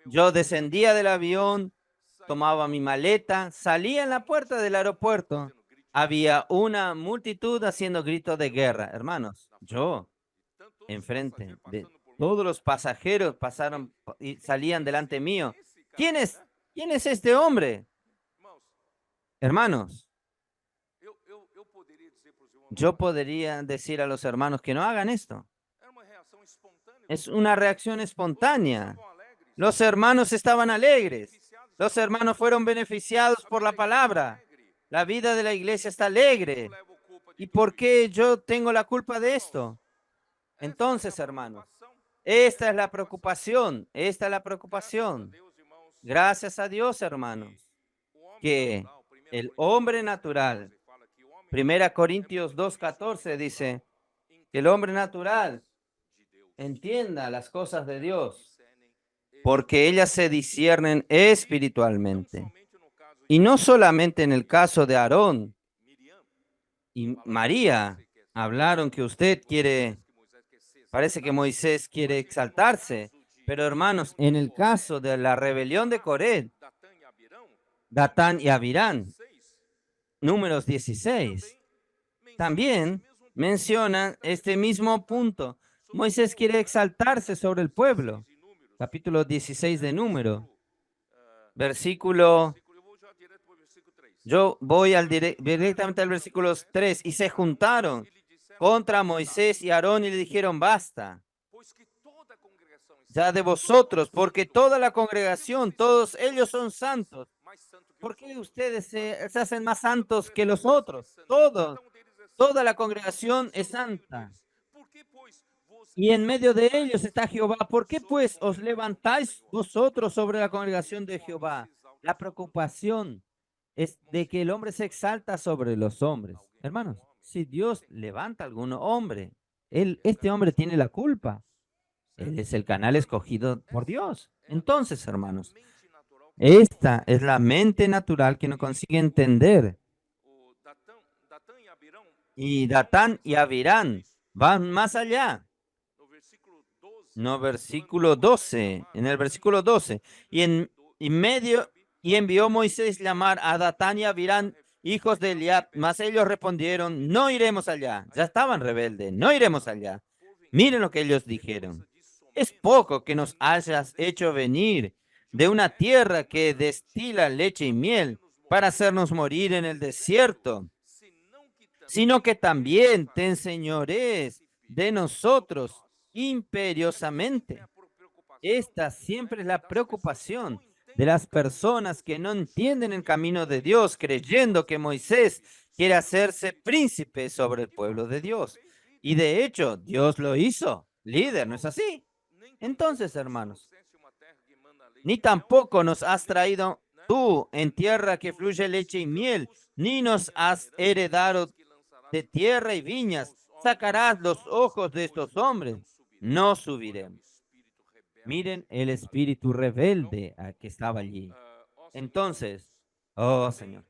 yo descendía del avión, tomaba mi maleta, salía en la puerta del aeropuerto. Había una multitud haciendo gritos de guerra. Hermanos, yo enfrente de todos los pasajeros pasaron y salían delante mío. ¿Quién es? ¿Quién es este hombre? Hermanos, yo podría decir a los hermanos que no hagan esto. Es una reacción espontánea. Los hermanos estaban alegres. Los hermanos fueron beneficiados por la palabra. La vida de la iglesia está alegre. ¿Y por qué yo tengo la culpa de esto? Entonces, hermanos, esta es la preocupación. Esta es la preocupación. Gracias a Dios, hermanos, que el hombre natural, 1 Corintios 2:14 dice, que el hombre natural entienda las cosas de Dios, porque ellas se disciernen espiritualmente. Y no solamente en el caso de Aarón y María, hablaron que usted quiere, parece que Moisés quiere exaltarse, pero hermanos, en el caso de la rebelión de Coré, Datán y Abirán, Números 16, también mencionan este mismo punto. Moisés quiere exaltarse sobre el pueblo. Capítulo 16 de Número, versículo, yo voy directamente al versículo 3, y se juntaron contra Moisés y Aarón y le dijeron, basta ya de vosotros, porque toda la congregación, todos ellos son santos. ¿Por qué ustedes se hacen más santos que los otros? Toda la congregación es santa. Y en medio de ellos está Jehová. ¿Por qué pues os levantáis vosotros sobre la congregación de Jehová? La preocupación es de que el hombre se exalta sobre los hombres. Hermanos, si Dios levanta a algún hombre, este hombre tiene la culpa. Él es el canal escogido por Dios. Entonces, hermanos, esta es la mente natural que no consigue entender. Y Datán y Abirán van más allá. No, versículo 12, en el versículo 12. Y medio, y envió Moisés llamar a Datán y Abirán, hijos de Eliab, mas ellos respondieron, no iremos allá. Ya estaban rebeldes, no iremos allá. Miren lo que ellos dijeron. Es poco que nos hayas hecho venir de una tierra que destila leche y miel para hacernos morir en el desierto, sino que también te enseñorees de nosotros imperiosamente. Esta siempre es la preocupación de las personas que no entienden el camino de Dios, creyendo que Moisés quiere hacerse príncipe sobre el pueblo de Dios. Y de hecho, Dios lo hizo líder, ¿no es así? Entonces, hermanos, ni tampoco nos has traído tú en tierra que fluye leche y miel, ni nos has heredado de tierra y viñas. Sacarás los ojos de estos hombres. No subiremos. Miren el espíritu rebelde que estaba allí. Entonces, oh Señor.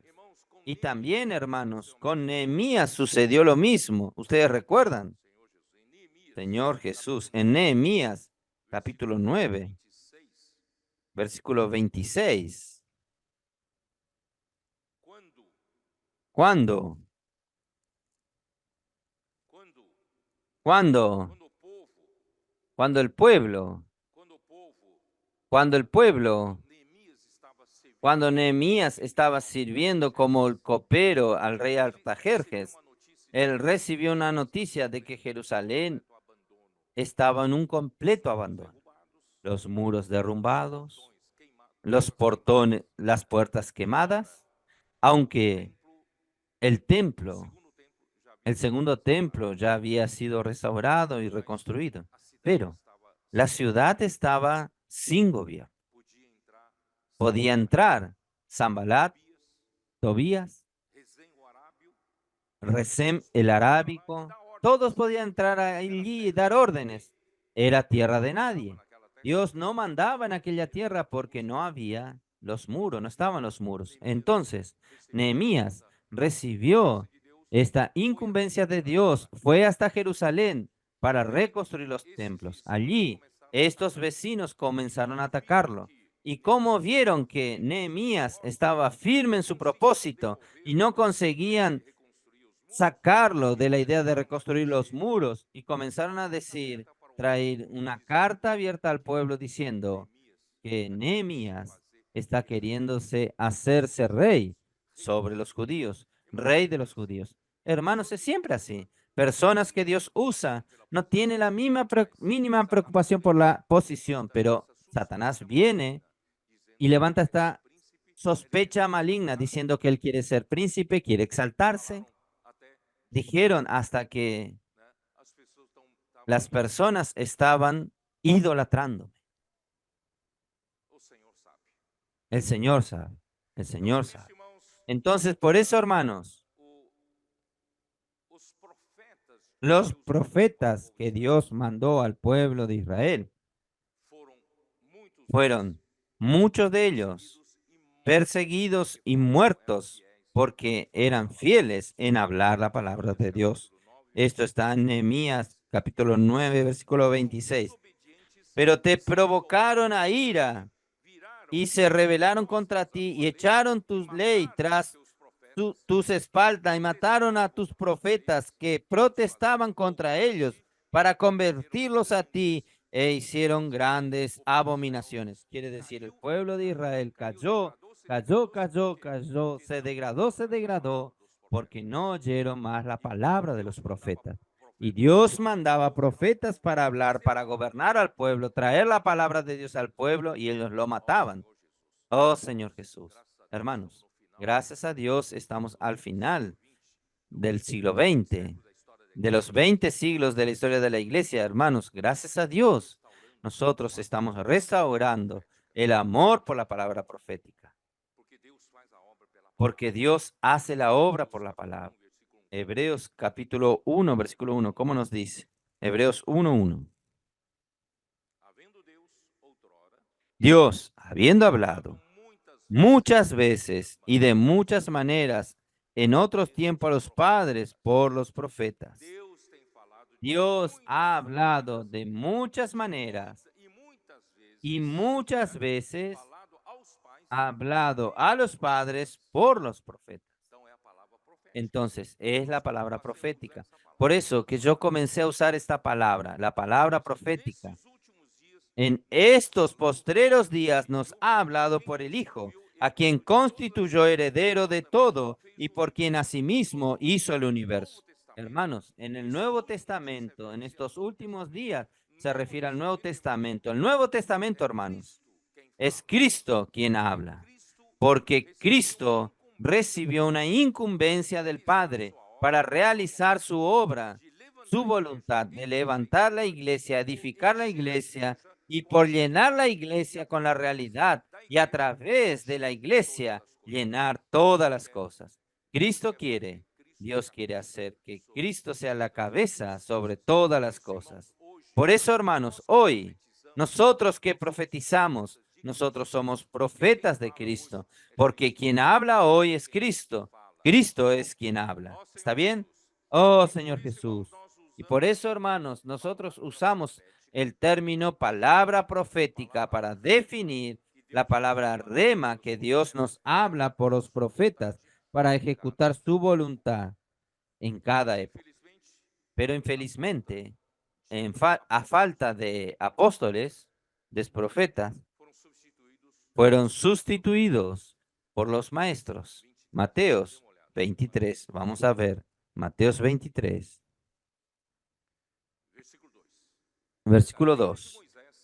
Y también, hermanos, con Nehemías sucedió lo mismo. ¿Ustedes recuerdan? Señor Jesús, en Nehemías, capítulo 9, versículo 26. ¿Cuándo? ¿Cuándo? Cuando el pueblo, cuando el pueblo, cuando Nehemías estaba sirviendo como el copero al rey Artajerjes, él recibió una noticia de que Jerusalén estaba en un completo abandono. Los muros derrumbados, los portones, las puertas quemadas, aunque el templo, el segundo templo ya había sido restaurado y reconstruido, pero la ciudad estaba sin gobierno. Podía entrar Sanbalat, Tobías, Resem el arábico, todos podían entrar allí y dar órdenes. Era tierra de nadie. Dios no mandaba en aquella tierra porque no había los muros, no estaban los muros. Entonces, Nehemías recibió esta incumbencia de Dios, fue hasta Jerusalén para reconstruir los templos. Allí, estos vecinos comenzaron a atacarlo. Y como vieron que Nehemías estaba firme en su propósito y no conseguían sacarlo de la idea de reconstruir los muros y comenzaron a decir, traer una carta abierta al pueblo diciendo que Nehemías está queriéndose hacerse rey sobre los judíos, rey de los judíos. Hermanos, es siempre así. Personas que Dios usa no tienen la mínima preocupación por la posición, pero Satanás viene y levanta esta sospecha maligna diciendo que él quiere ser príncipe, quiere exaltarse. Dijeron hasta que las personas estaban idolatrándome. El Señor sabe, el Señor sabe. Entonces, por eso, hermanos, los profetas que Dios mandó al pueblo de Israel fueron muchos de ellos perseguidos y muertos porque eran fieles en hablar la palabra de Dios. Esto está en Nehemías capítulo 9, versículo 26. Pero te provocaron a ira y se rebelaron contra ti y echaron tu ley tras tus espaldas y mataron a tus profetas que protestaban contra ellos para convertirlos a ti e hicieron grandes abominaciones. Quiere decir, el pueblo de Israel cayó, se degradó porque no oyeron más la palabra de los profetas. Y Dios mandaba profetas para hablar, para gobernar al pueblo, traer la palabra de Dios al pueblo y ellos lo mataban. Oh Señor Jesús, hermanos, gracias a Dios estamos al final del siglo XX, de los 20 siglos de la historia de la iglesia, hermanos, gracias a Dios, nosotros estamos restaurando el amor por la palabra profética, porque Dios hace la obra por la palabra. Hebreos capítulo 1, versículo 1, ¿cómo nos dice? Hebreos 1:1. Dios, habiendo hablado muchas veces y de muchas maneras en otros tiempos a los padres por los profetas. Dios ha hablado de muchas maneras y muchas veces ha hablado a los padres por los profetas. Entonces, es la palabra profética. Por eso que yo comencé a usar esta palabra, la palabra profética. En estos postreros días nos ha hablado por el Hijo, a quien constituyó heredero de todo y por quien asimismo hizo el universo. Hermanos, en el Nuevo Testamento, en estos últimos días, se refiere al Nuevo Testamento. El Nuevo Testamento, hermanos, es Cristo quien habla, porque Cristo recibió una incumbencia del Padre para realizar su obra, su voluntad de levantar la iglesia, edificar la iglesia y por llenar la iglesia con la realidad y a través de la iglesia llenar todas las cosas. Cristo quiere, Dios quiere hacer que Cristo sea la cabeza sobre todas las cosas. Por eso, hermanos, hoy nosotros que profetizamos, nosotros somos profetas de Cristo, porque quien habla hoy es Cristo. Cristo es quien habla. ¿Está bien? Oh, Señor Jesús. Y por eso, hermanos, nosotros usamos el término palabra profética para definir la palabra rema que Dios nos habla por los profetas para ejecutar su voluntad en cada época. Pero infelizmente, a falta de apóstoles, de profetas, fueron sustituidos por los maestros. Mateos 23, vamos a ver, Mateos 23, versículo 2.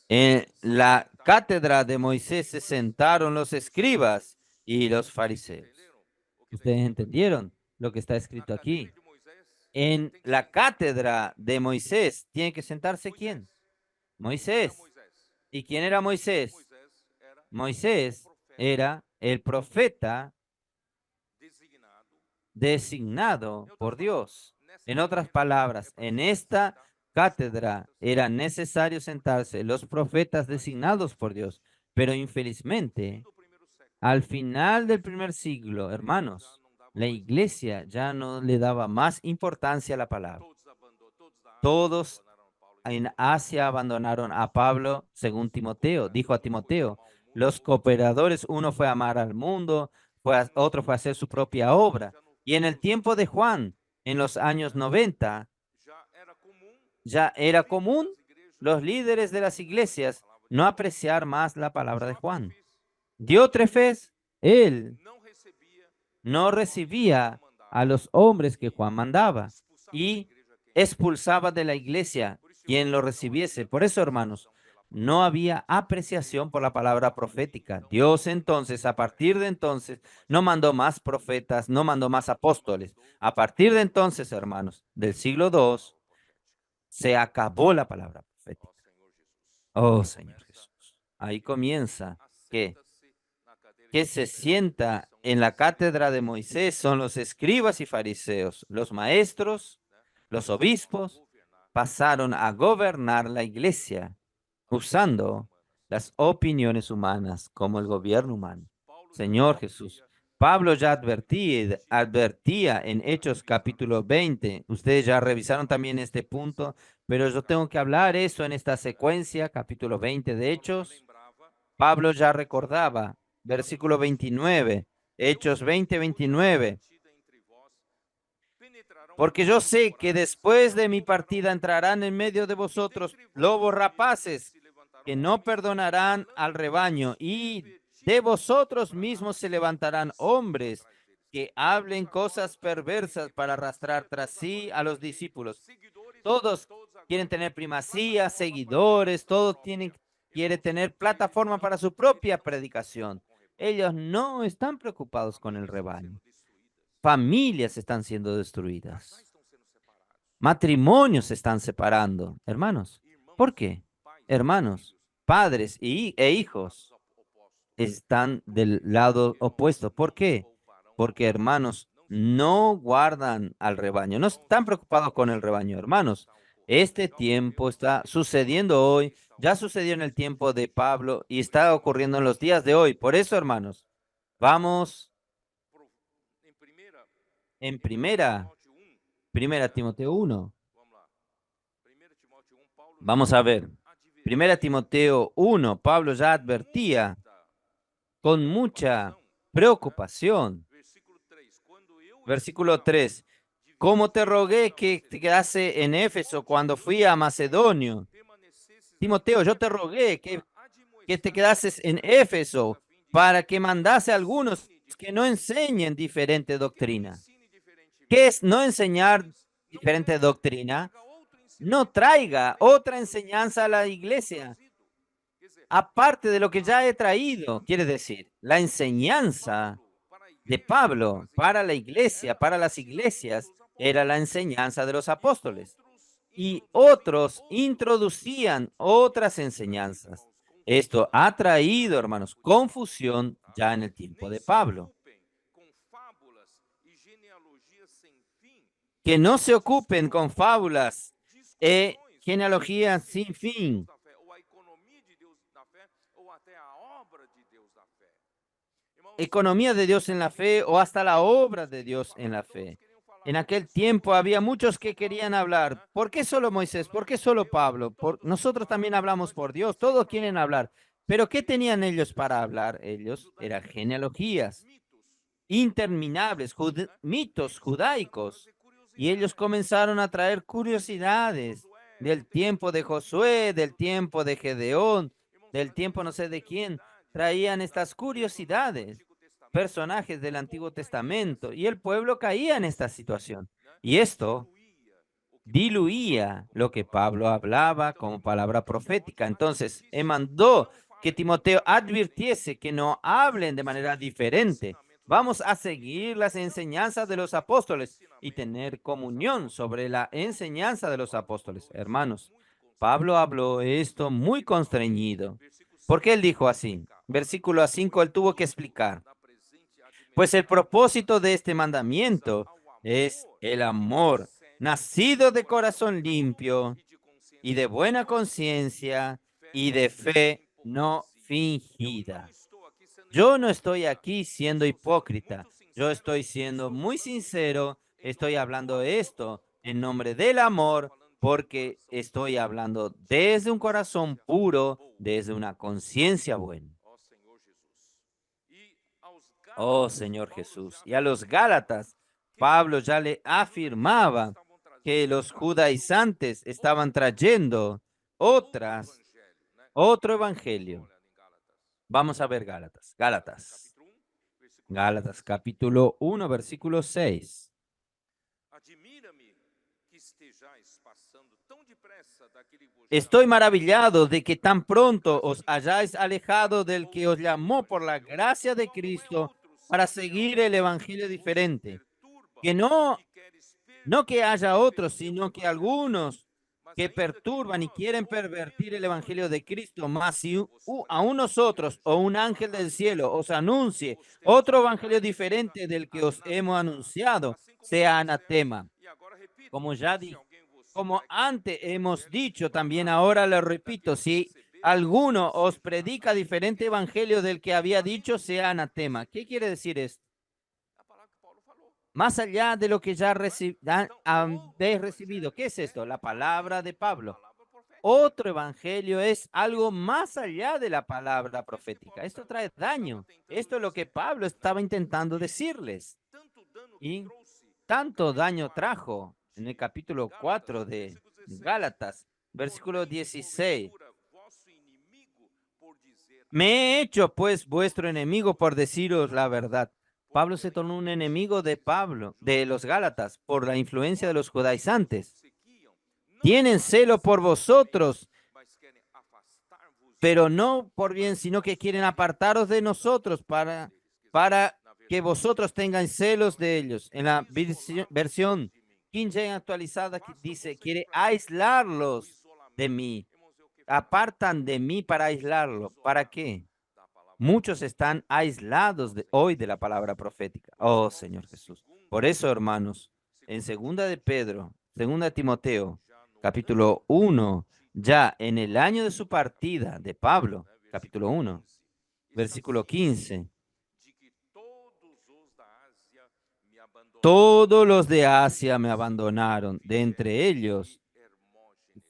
En la cátedra de Moisés se sentaron los escribas y los fariseos. ¿Ustedes entendieron lo que está escrito aquí? En la cátedra de Moisés tiene que sentarse ¿quién? Moisés. ¿Y quién era Moisés? Moisés era el profeta designado por Dios. En otras palabras, en esta cátedra era necesario sentarse los profetas designados por Dios, pero infelizmente, al final del primer siglo, hermanos, la iglesia ya no le daba más importancia a la palabra. Todos en Asia abandonaron a Pablo, según Timoteo. Dijo a Timoteo, los cooperadores, uno fue a amar al mundo, otro fue a hacer su propia obra. Y en el tiempo de Juan, en los años 90, ya era común los líderes de las iglesias no apreciar más la palabra de Juan. Diótrefes, él no recibía a los hombres que Juan mandaba y expulsaba de la iglesia quien lo recibiese. Por eso, hermanos, no había apreciación por la palabra profética. Dios entonces, a partir de entonces, no mandó más profetas, no mandó más apóstoles. A partir de entonces, hermanos, del siglo II, se acabó la palabra profética. Oh, Señor Jesús. Ahí comienza que se sienta en la cátedra de Moisés son los escribas y fariseos, los maestros, los obispos, pasaron a gobernar la iglesia usando las opiniones humanas como el gobierno humano. Señor Jesús, Pablo ya advertía en Hechos capítulo 20. Ustedes ya revisaron también este punto, pero yo tengo que hablar eso en esta secuencia, capítulo 20 de Hechos. Pablo ya recordaba, versículo 29, Hechos 20:29, porque yo sé que después de mi partida entrarán en medio de vosotros lobos rapaces que no perdonarán al rebaño, y de vosotros mismos se levantarán hombres que hablen cosas perversas para arrastrar tras sí a los discípulos. Todos quieren tener primacía, seguidores, quieren tener plataforma para su propia predicación. Ellos no están preocupados con el rebaño. Familias están siendo destruidas. Matrimonios se están separando. Hermanos, ¿por qué? Hermanos, padres e hijos están del lado opuesto. ¿Por qué? Porque, hermanos, no guardan al rebaño, no están preocupados con el rebaño, hermanos. Este tiempo está sucediendo hoy, ya sucedió en el tiempo de Pablo y está ocurriendo en los días de hoy. Por eso, hermanos, vamos en primera Timoteo 1. Vamos a ver. Primera Timoteo 1, Pablo ya advertía con mucha preocupación. Versículo 3. Como te rogué que te quedase en Éfeso cuando fui a Macedonio. Timoteo, yo te rogué que te quedases en Éfeso para que mandase a algunos que no enseñen diferente doctrina. ¿Qué es no enseñar diferente doctrina? No traiga otra enseñanza a la iglesia, aparte de lo que ya he traído. Quiere decir, la enseñanza de Pablo para la iglesia, para las iglesias, era la enseñanza de los apóstoles. Y otros introducían otras enseñanzas. Esto ha traído, hermanos, confusión ya en el tiempo de Pablo. Que no se ocupen con fábulas e genealogías sin fin. Economía de Dios en la fe o hasta la obra de Dios en la fe. En aquel tiempo había muchos que querían hablar. ¿Por qué solo Moisés? ¿Por qué solo Pablo? Nosotros también hablamos por Dios. Todos quieren hablar. Pero ¿qué tenían ellos para hablar? Ellos eran genealogías interminables, mitos judaicos. Y ellos comenzaron a traer curiosidades del tiempo de Josué, del tiempo de Gedeón, del tiempo no sé de quién. Traían estas curiosidades, personajes del Antiguo Testamento, y el pueblo caía en esta situación. Y esto diluía lo que Pablo hablaba como palabra profética. Entonces, él mandó que Timoteo advirtiese que no hablen de manera diferente. Vamos a seguir las enseñanzas de los apóstoles y tener comunión sobre la enseñanza de los apóstoles. Hermanos, Pablo habló esto muy constreñido. ¿Por qué él dijo así? Versículo 5, él tuvo que explicar. Pues el propósito de este mandamiento es el amor, nacido de corazón limpio y de buena conciencia y de fe no fingida. Yo no estoy aquí siendo hipócrita, yo estoy siendo muy sincero, estoy hablando esto en nombre del amor porque estoy hablando desde un corazón puro, desde una conciencia buena. Oh Señor Jesús. Y a los Gálatas, Pablo ya le afirmaba que los judaizantes estaban trayendo otro evangelio. Vamos a ver Gálatas capítulo 1, versículo 6. Estoy maravillado de que tan pronto os hayáis alejado del que os llamó por la gracia de Cristo para seguir el evangelio diferente. Que no que haya otros, sino que algunos que perturban y quieren pervertir el evangelio de Cristo, más si aún nosotros o un ángel del cielo os anuncie otro evangelio diferente del que os hemos anunciado, sea anatema. Como ya dije, como antes hemos dicho, también ahora lo repito, si alguno os predica diferente evangelio del que había dicho, sea anatema. ¿Qué quiere decir esto? Más allá de lo que ya habéis recibido. ¿Qué es esto? La palabra de Pablo. Otro evangelio es algo más allá de la palabra profética. Esto trae daño. Esto es lo que Pablo estaba intentando decirles. Y tanto daño trajo en el capítulo 4 de Gálatas, versículo 16. Me he hecho pues vuestro enemigo por deciros la verdad. Pablo se tornó un enemigo de los Gálatas, por la influencia de los judaizantes. Tienen celo por vosotros, pero no por bien, sino que quieren apartaros de nosotros para que vosotros tengáis celos de ellos. En la versión King James actualizada dice, quiere aislarlos de mí. Apartan de mí para aislarlo. ¿Para qué? Muchos están aislados hoy de la palabra profética. Oh, Señor Jesús. Por eso, hermanos, en segunda de Pedro, segunda de Timoteo, capítulo 1, ya en el año de su partida de Pablo, capítulo 1, versículo 15. Todos los de Asia me abandonaron, de entre ellos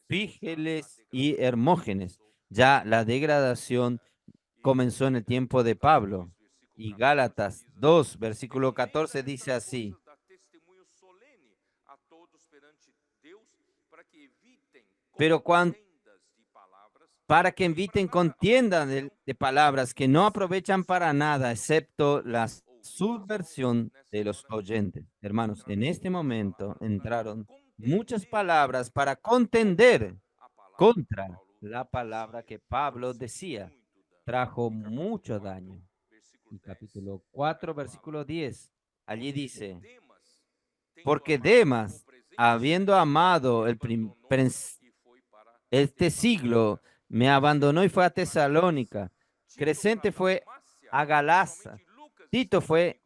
Fígeles y Hermógenes. Ya la degradación comenzó en el tiempo de Pablo. Y Gálatas 2, versículo 14 dice así. Pero para que eviten contienda de palabras que no aprovechan para nada, excepto la subversión de los oyentes. Hermanos, en este momento entraron muchas palabras para contender contra la palabra que Pablo decía. Trajo mucho daño. En capítulo 4, versículo 10, allí dice, porque Demas, habiendo amado este siglo, me abandonó y fue a Tesalónica. Crescente fue a Galasa. Tito fue,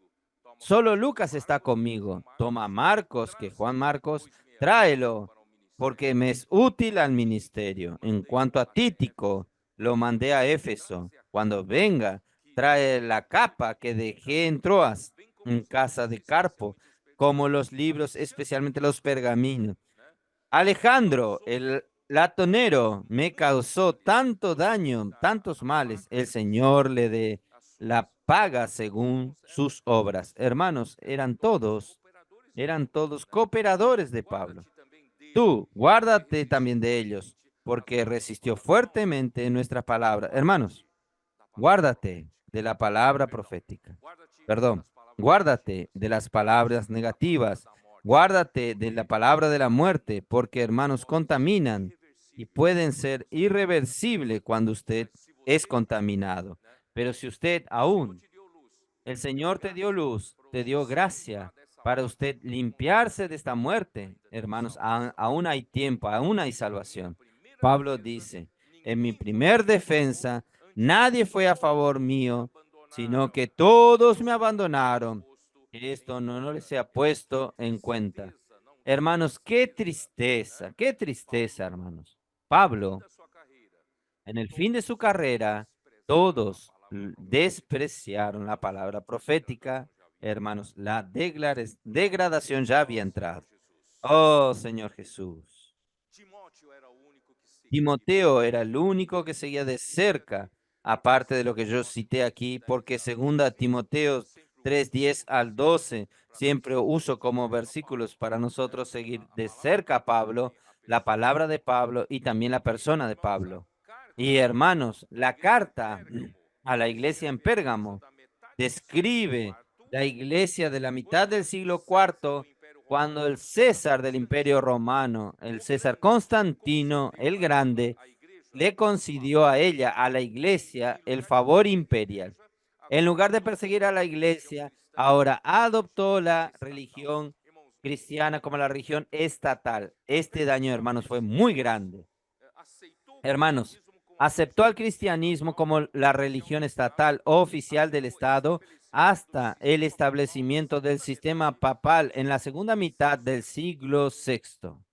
solo Lucas está conmigo. Toma Marcos, que Juan Marcos, tráelo, porque me es útil al ministerio. En cuanto a Títico, lo mandé a Éfeso. Cuando venga, trae la capa que dejé en Troas, en casa de Carpo, como los libros, especialmente los pergaminos. Alejandro, el latonero, me causó tanto daño, tantos males. El Señor le dé la paga según sus obras. Hermanos, eran todos cooperadores de Pablo. Tú, guárdate también de ellos, porque resistió fuertemente nuestra palabra. Hermanos, guárdate de la palabra profética. Perdón, guárdate de las palabras negativas. Guárdate de la palabra de la muerte, porque hermanos contaminan y pueden ser irreversibles cuando usted es contaminado. Pero si usted aún, el Señor te dio luz, te dio gracia para usted limpiarse de esta muerte, hermanos, aún hay tiempo, aún hay salvación. Pablo dice, en mi primer defensa, nadie fue a favor mío, sino que todos me abandonaron. Esto no les sea puesto en cuenta. Hermanos, qué tristeza, hermanos. Pablo, en el fin de su carrera, todos despreciaron la palabra profética. Hermanos, la degradación ya había entrado. Oh, Señor Jesús. Timoteo era el único que seguía de cerca, aparte de lo que yo cité aquí, porque segunda Timoteo 3:10 al 12, siempre uso como versículos para nosotros seguir de cerca a Pablo, la palabra de Pablo y también la persona de Pablo. Y hermanos, la carta a la iglesia en Pérgamo describe la iglesia de la mitad del siglo cuarto, cuando el César del Imperio Romano, el César Constantino el Grande, le concedió a ella, a la iglesia, el favor imperial. En lugar de perseguir a la iglesia, ahora adoptó la religión cristiana como la religión estatal. Este daño, hermanos, fue muy grande. Hermanos, aceptó al cristianismo como la religión estatal oficial del Estado hasta el establecimiento del sistema papal en la segunda mitad del siglo sexto.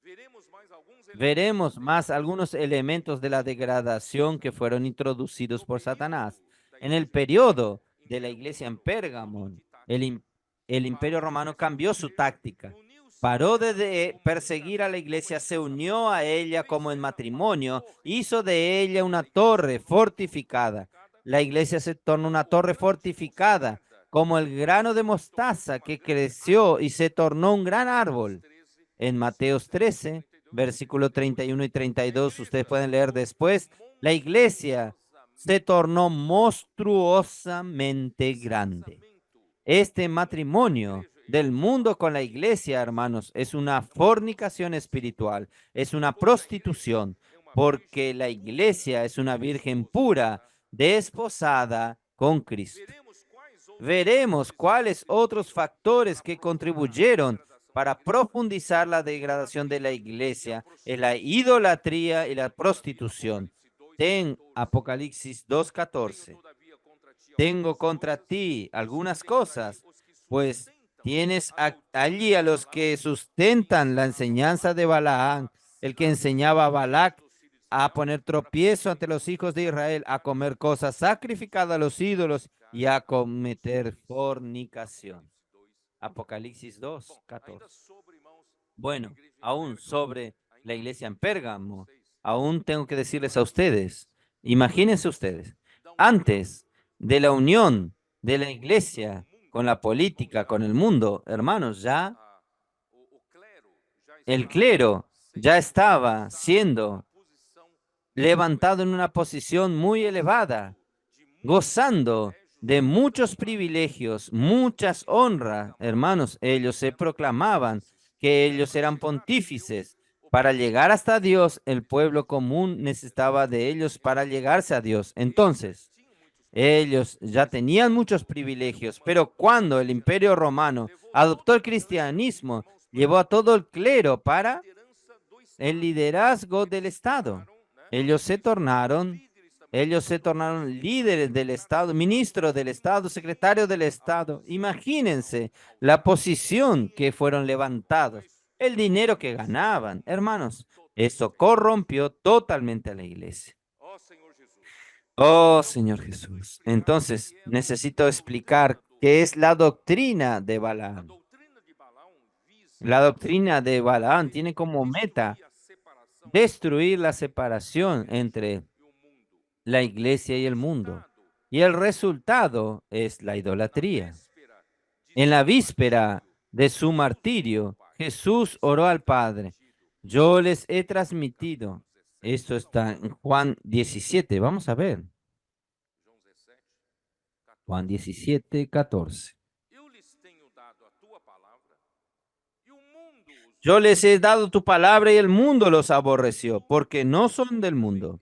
Veremos más algunos elementos de la degradación que fueron introducidos por Satanás. En el periodo de la iglesia en Pérgamo, el imperio romano cambió su táctica. Paró de perseguir a la iglesia, se unió a ella como en matrimonio, hizo de ella una torre fortificada. La iglesia se tornó una torre fortificada, como el grano de mostaza que creció y se tornó un gran árbol. En Mateos 13, versículo 31 y 32, ustedes pueden leer después, la iglesia se tornó monstruosamente grande. Este matrimonio del mundo con la iglesia, hermanos, es una fornicación espiritual, es una prostitución, porque la iglesia es una virgen pura, desposada con Cristo. Veremos cuáles otros factores que contribuyeron para profundizar la degradación de la iglesia en la idolatría y la prostitución. En Apocalipsis 2:14. Tengo contra ti algunas cosas, pues tienes allí a los que sustentan la enseñanza de Balaán, el que enseñaba a Balac a poner tropiezo ante los hijos de Israel, a comer cosas sacrificadas a los ídolos y a cometer fornicación. Apocalipsis 2:14. Bueno, aún sobre la iglesia en Pérgamo, aún tengo que decirles a ustedes, imagínense ustedes, antes de la unión de la iglesia con la política, con el mundo, hermanos, ya el clero ya estaba siendo levantado en una posición muy elevada, gozando de muchos privilegios, muchas honras. Hermanos, ellos se proclamaban que ellos eran pontífices. Para llegar hasta Dios, el pueblo común necesitaba de ellos para llegarse a Dios. Entonces, ellos ya tenían muchos privilegios, pero cuando el Imperio Romano adoptó el cristianismo, llevó a todo el clero para el liderazgo del Estado. Ellos se tornaron líderes del Estado, ministros del Estado, secretarios del Estado. Imagínense la posición que fueron levantados, el dinero que ganaban. Hermanos, eso corrompió totalmente a la iglesia. Oh, Señor Jesús. Entonces, necesito explicar qué es la doctrina de Balaam. La doctrina de Balaam tiene como meta destruir la separación entre la iglesia y el mundo. Y el resultado es la idolatría. En la víspera de su martirio, Jesús oró al Padre. Yo les he transmitido. Esto está en Juan 17. Vamos a ver. Juan 17:14. Yo les he dado tu palabra y el mundo los aborreció, porque no son del mundo,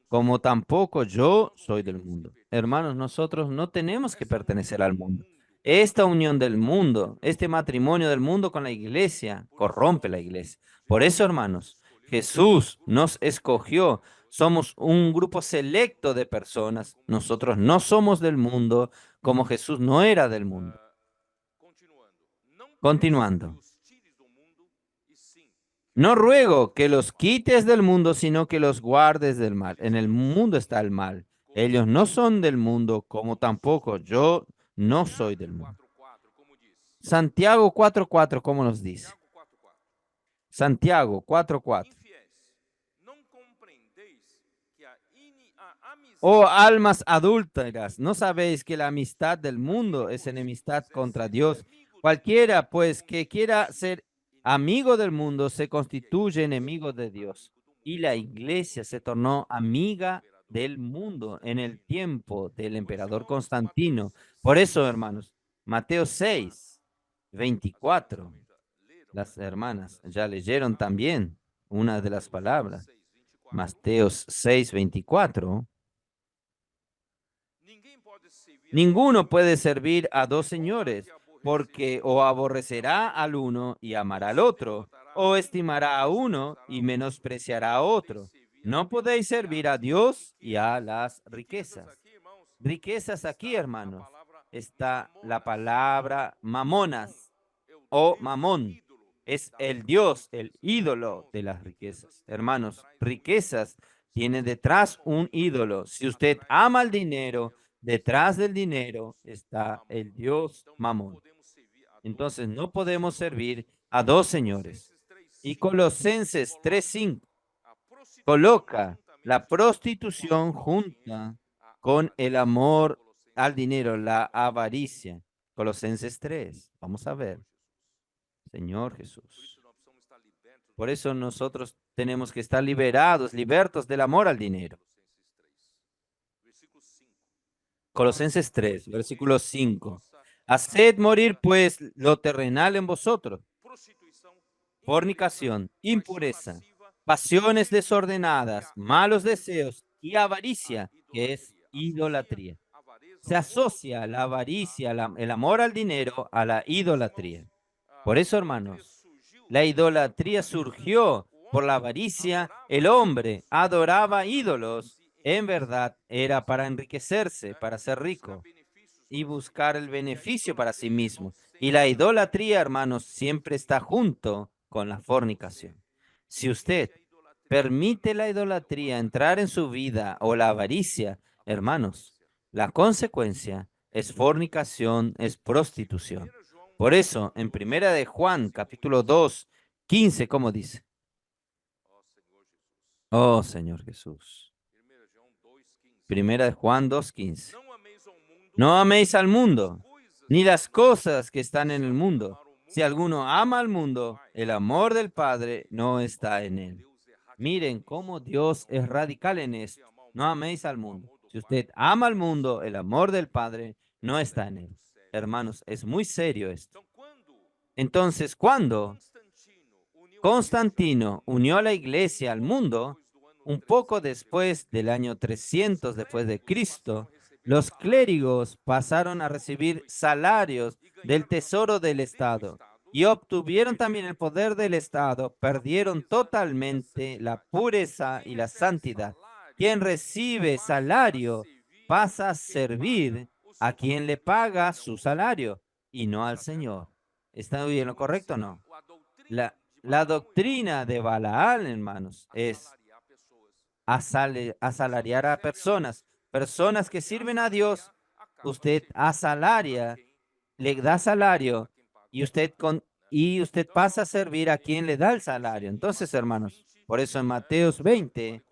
como tampoco yo soy del mundo. Hermanos, nosotros no tenemos que pertenecer al mundo. Esta unión del mundo, este matrimonio del mundo con la iglesia, corrompe la iglesia. Por eso, hermanos, Jesús nos escogió Somos un grupo selecto de personas. Nosotros no somos del mundo, como Jesús no era del mundo. Continuando. No ruego que los quites del mundo, sino que los guardes del mal. En el mundo está el mal. Ellos no son del mundo, como tampoco yo no soy del mundo. Santiago 4:4, ¿cómo nos dice? Santiago 4:4. Oh almas adúlteras, ¿no sabéis que la amistad del mundo es enemistad contra Dios? Cualquiera, pues, que quiera ser amigo del mundo se constituye enemigo de Dios. Y la iglesia se tornó amiga del mundo en el tiempo del emperador Constantino. Por eso, hermanos, Mateo 6:24. Las hermanas ya leyeron también una de las palabras. Mateo 6:24. Ninguno puede servir a dos señores, porque o aborrecerá al uno y amará al otro, o estimará a uno y menospreciará a otro. No podéis servir a Dios y a las riquezas. Riquezas aquí, hermanos, está la palabra mamonas o mamón. Es el Dios, el ídolo de las riquezas. Hermanos, riquezas tiene detrás un ídolo. Si usted ama el dinero, detrás del dinero está el Dios Mamón. Entonces no podemos servir a dos señores. Y Colosenses 3:5 coloca la prostitución junta con el amor al dinero, la avaricia. Colosenses 3. Vamos a ver. Señor Jesús. Por eso nosotros tenemos que estar liberados, libertos del amor al dinero. Colosenses 3, versículo 5. Haced morir pues lo terrenal en vosotros: fornicación, impureza, pasiones desordenadas, malos deseos y avaricia, que es idolatría. Se asocia la avaricia, el amor al dinero, a la idolatría. Por eso, hermanos, la idolatría surgió por la avaricia. El hombre adoraba ídolos. En verdad, era para enriquecerse, para ser rico y buscar el beneficio para sí mismo. Y la idolatría, hermanos, siempre está junto con la fornicación. Si usted permite la idolatría entrar en su vida o la avaricia, hermanos, la consecuencia es fornicación, es prostitución. Por eso, en Primera de Juan, capítulo 2:15, ¿cómo dice? Oh, Señor Jesús. Primera de Juan 2:15. No améis al mundo, ni las cosas que están en el mundo. Si alguno ama al mundo, el amor del Padre no está en él. Miren cómo Dios es radical en esto. No améis al mundo. Si usted ama al mundo, el amor del Padre no está en él. Hermanos, es muy serio esto. Entonces, cuando Constantino unió a la iglesia al mundo, un poco después del año 300 después de Cristo, los clérigos pasaron a recibir salarios del tesoro del Estado y obtuvieron también el poder del Estado, perdieron totalmente la pureza y la santidad. Quien recibe salario pasa a servir a quien le paga su salario y no al Señor. ¿Está bien lo correcto o no? La doctrina de Balaán, hermanos, es asalariar a personas, personas que sirven a Dios. Usted asalaria, le da salario y usted pasa a servir a quien le da el salario. Entonces, hermanos, por eso en Mateos 20,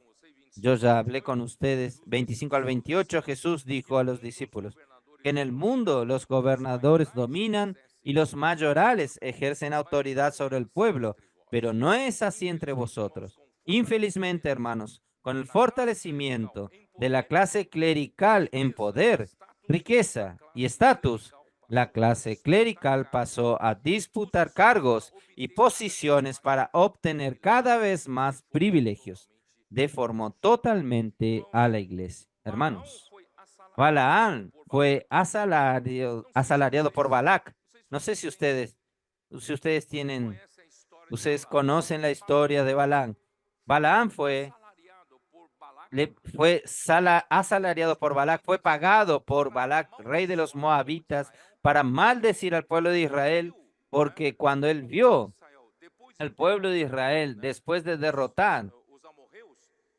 yo ya hablé con ustedes, 25 al 28, Jesús dijo a los discípulos que en el mundo los gobernadores dominan y los mayorales ejercen autoridad sobre el pueblo, pero no es así entre vosotros. Infelizmente, hermanos, con el fortalecimiento de la clase clerical en poder, riqueza y estatus, la clase clerical pasó a disputar cargos y posiciones para obtener cada vez más privilegios. Deformó totalmente a la iglesia. Hermanos, Balaán fue asalariado por Balac. No sé si ustedes ustedes conocen la historia de Balaán. Balaán fue asalariado por Balac, fue pagado por Balac, rey de los moabitas, para maldecir al pueblo de Israel, porque cuando él vio al pueblo de Israel después de derrotar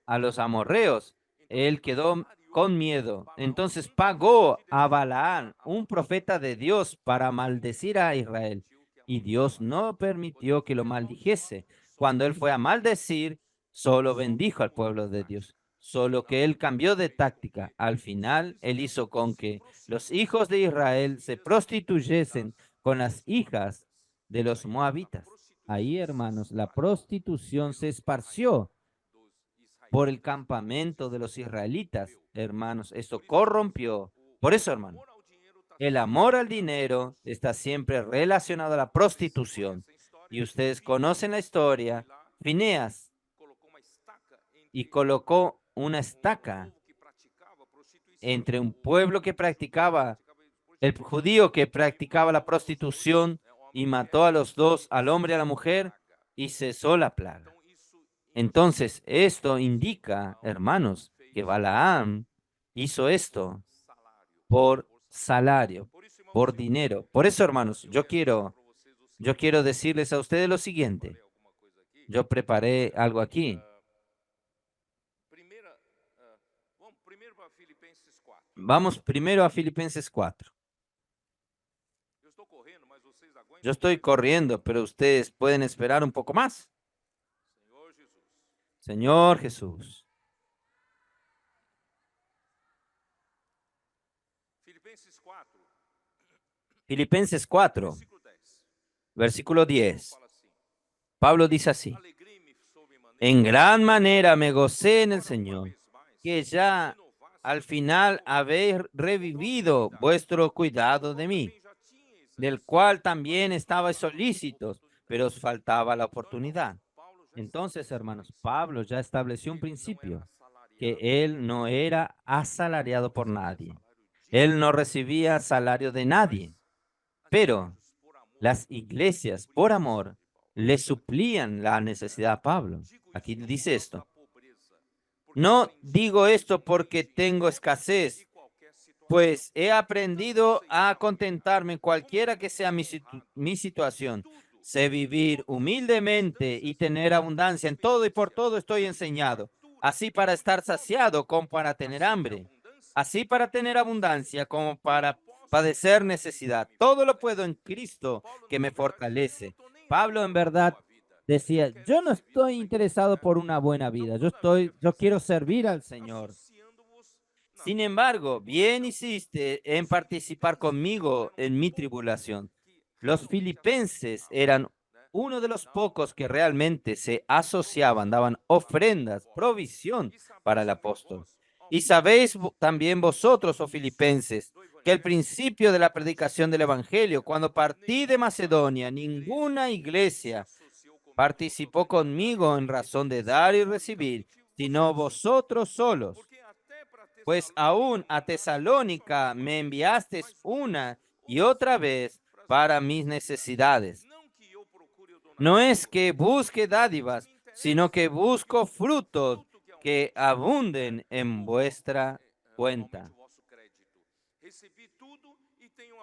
a los amorreos, él quedó con miedo. Entonces pagó a Balaán, un profeta de Dios, para maldecir a Israel. Y Dios no permitió que lo maldijese. Cuando él fue a maldecir, solo bendijo al pueblo de Dios. Solo que él cambió de táctica. Al final, él hizo con que los hijos de Israel se prostituyesen con las hijas de los moabitas. Ahí, hermanos, la prostitución se esparció por el campamento de los israelitas, hermanos. Esto corrompió. Por eso, hermano, el amor al dinero está siempre relacionado a la prostitución. Y ustedes conocen la historia. Fineas y colocó una estaca entre un pueblo que practicaba, el judío que practicaba la prostitución, y mató a los dos, al hombre y a la mujer, y cesó la plaga. Entonces, esto indica, hermanos, que Balaam hizo esto por salario, por dinero. Por eso, hermanos, yo quiero decirles a ustedes lo siguiente. Yo preparé algo aquí. Vamos primero a Filipenses 4. Yo estoy corriendo, pero ustedes pueden esperar un poco más. Señor Jesús. Filipenses 4, versículo 10. Pablo dice así: en gran manera me gocé en el Señor, que ya al final habéis revivido vuestro cuidado de mí, del cual también estabais solícitos, pero os faltaba la oportunidad. Entonces, hermanos, Pablo ya estableció un principio, que él no era asalariado por nadie. Él no recibía salario de nadie, pero las iglesias, por amor, le suplían la necesidad a Pablo. Aquí dice esto: no digo esto porque tengo escasez, pues he aprendido a contentarme en cualquiera que sea mi situación. Sé vivir humildemente y tener abundancia en todo, y por todo estoy enseñado. Así para estar saciado como para tener hambre. Así para tener abundancia como para padecer necesidad. Todo lo puedo en Cristo que me fortalece. Pablo en verdad decía: yo no estoy interesado por una buena vida. Yo quiero servir al Señor. Sin embargo, bien hiciste en participar conmigo en mi tribulación. Los filipenses eran uno de los pocos que realmente se asociaban, daban ofrendas, provisión para el apóstol. Y sabéis también vosotros, oh filipenses, que al principio de la predicación del evangelio, cuando partí de Macedonia, ninguna iglesia participó conmigo en razón de dar y recibir, sino vosotros solos. Pues aún a Tesalónica me enviasteis una y otra vez para mis necesidades. No es que busque dádivas, sino que busco frutos que abunden en vuestra cuenta.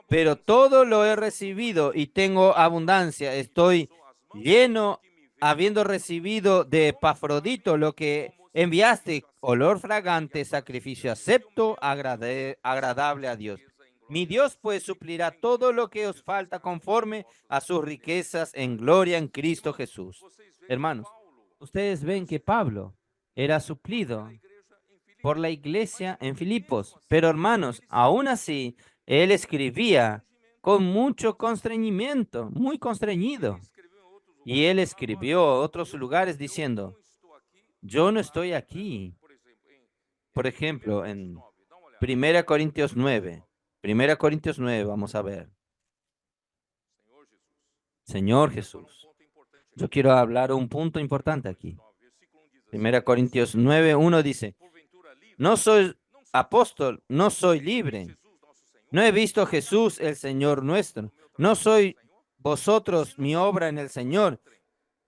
Pero todo lo he recibido y tengo abundancia. Estoy lleno, habiendo recibido de Epafrodito lo que enviaste, olor fragante, sacrificio acepto, agradable a Dios. Mi Dios pues suplirá todo lo que os falta conforme a sus riquezas en gloria en Cristo Jesús. Hermanos, ustedes ven que Pablo era suplido por la iglesia en Filipos, pero hermanos, aún así, él escribía con mucho constreñimiento, muy constreñido. Y él escribió a otros lugares diciendo: yo no estoy aquí. Por ejemplo, en 1 Corintios 9, 1 Corintios 9, vamos a ver. Señor Jesús, yo quiero hablar un punto importante aquí. 1 Corintios 9, 1 dice: no soy apóstol, no soy libre. No he visto a Jesús el Señor nuestro. No soy vosotros mi obra en el Señor.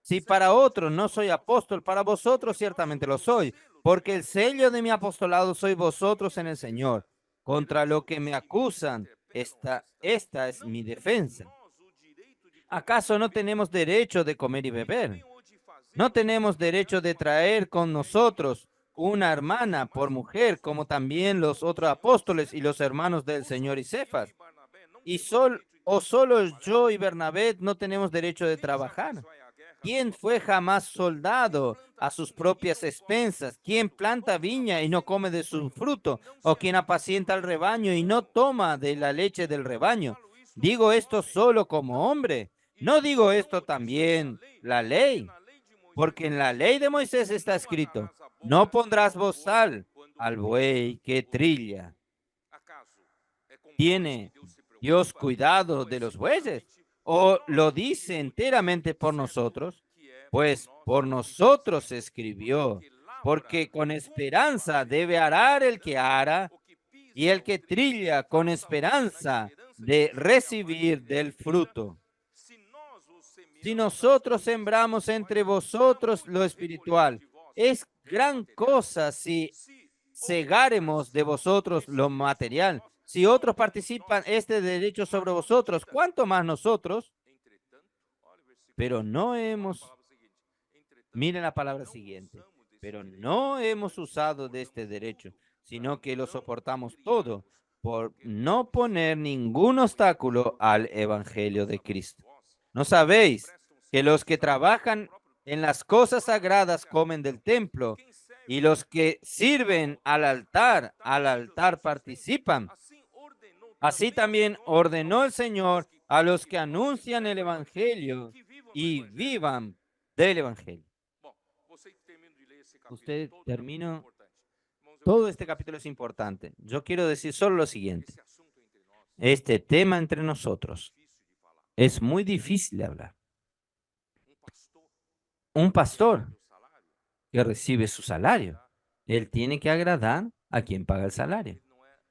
Si para otros no soy apóstol, para vosotros ciertamente lo soy, porque el sello de mi apostolado sois vosotros en el Señor. Contra lo que me acusan, esta es mi defensa. ¿Acaso no tenemos derecho de comer y beber? ¿No tenemos derecho de traer con nosotros una hermana por mujer, como también los otros apóstoles y los hermanos del Señor y Cefas? ¿O solo yo y Bernabé no tenemos derecho de trabajar? ¿Quién fue jamás soldado a sus propias expensas? ¿Quién planta viña y no come de su fruto? ¿O quien apacienta al rebaño y no toma de la leche del rebaño? Digo esto solo como hombre. ¿No digo esto también la ley? Porque en la ley de Moisés está escrito, no pondrás bozal al buey que trilla. ¿Tiene Dios cuidado de los bueyes? ¿O lo dice enteramente por nosotros? Pues por nosotros se escribió, porque con esperanza debe arar el que ara, y el que trilla con esperanza de recibir del fruto. Si nosotros sembramos entre vosotros lo espiritual, es gran cosa si cegaremos de vosotros lo material. Si otros participan este derecho sobre vosotros, ¿cuánto más nosotros? Pero no hemos, miren la palabra siguiente, pero no hemos usado de este derecho, sino que lo soportamos todo por no poner ningún obstáculo al evangelio de Cristo. ¿No sabéis que los que trabajan en las cosas sagradas comen del templo y los que sirven al altar participan? Así también ordenó el Señor a los que anuncian el evangelio y vivan del evangelio. Usted terminó. Todo este capítulo es importante. Yo quiero decir solo lo siguiente. Este tema entre nosotros es muy difícil de hablar. Un pastor que recibe su salario, él tiene que agradar a quien paga el salario.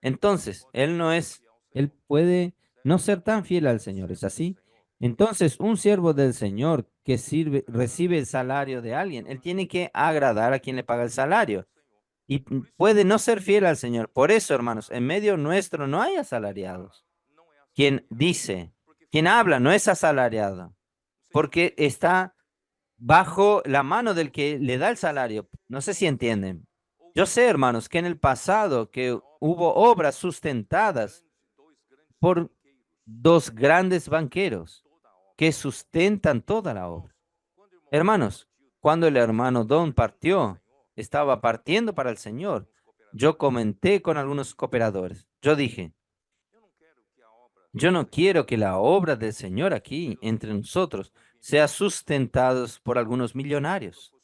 Entonces, él puede no ser tan fiel al Señor, ¿es así? Entonces, un siervo del Señor que recibe el salario de alguien, él tiene que agradar a quien le paga el salario. Y puede no ser fiel al Señor. Por eso, hermanos, en medio nuestro no hay asalariados. Quien dice, quien habla no es asalariado, porque está bajo la mano del que le da el salario. No sé si entienden. Yo sé, hermanos, que en el pasado que hubo obras sustentadas por dos grandes banqueros que sustentan toda la obra. Hermanos, cuando el hermano Don partió, estaba partiendo para el Señor. Yo comenté con algunos cooperadores. Yo dije, yo no quiero que la obra del Señor aquí, entre nosotros, sea sustentada por algunos millonarios.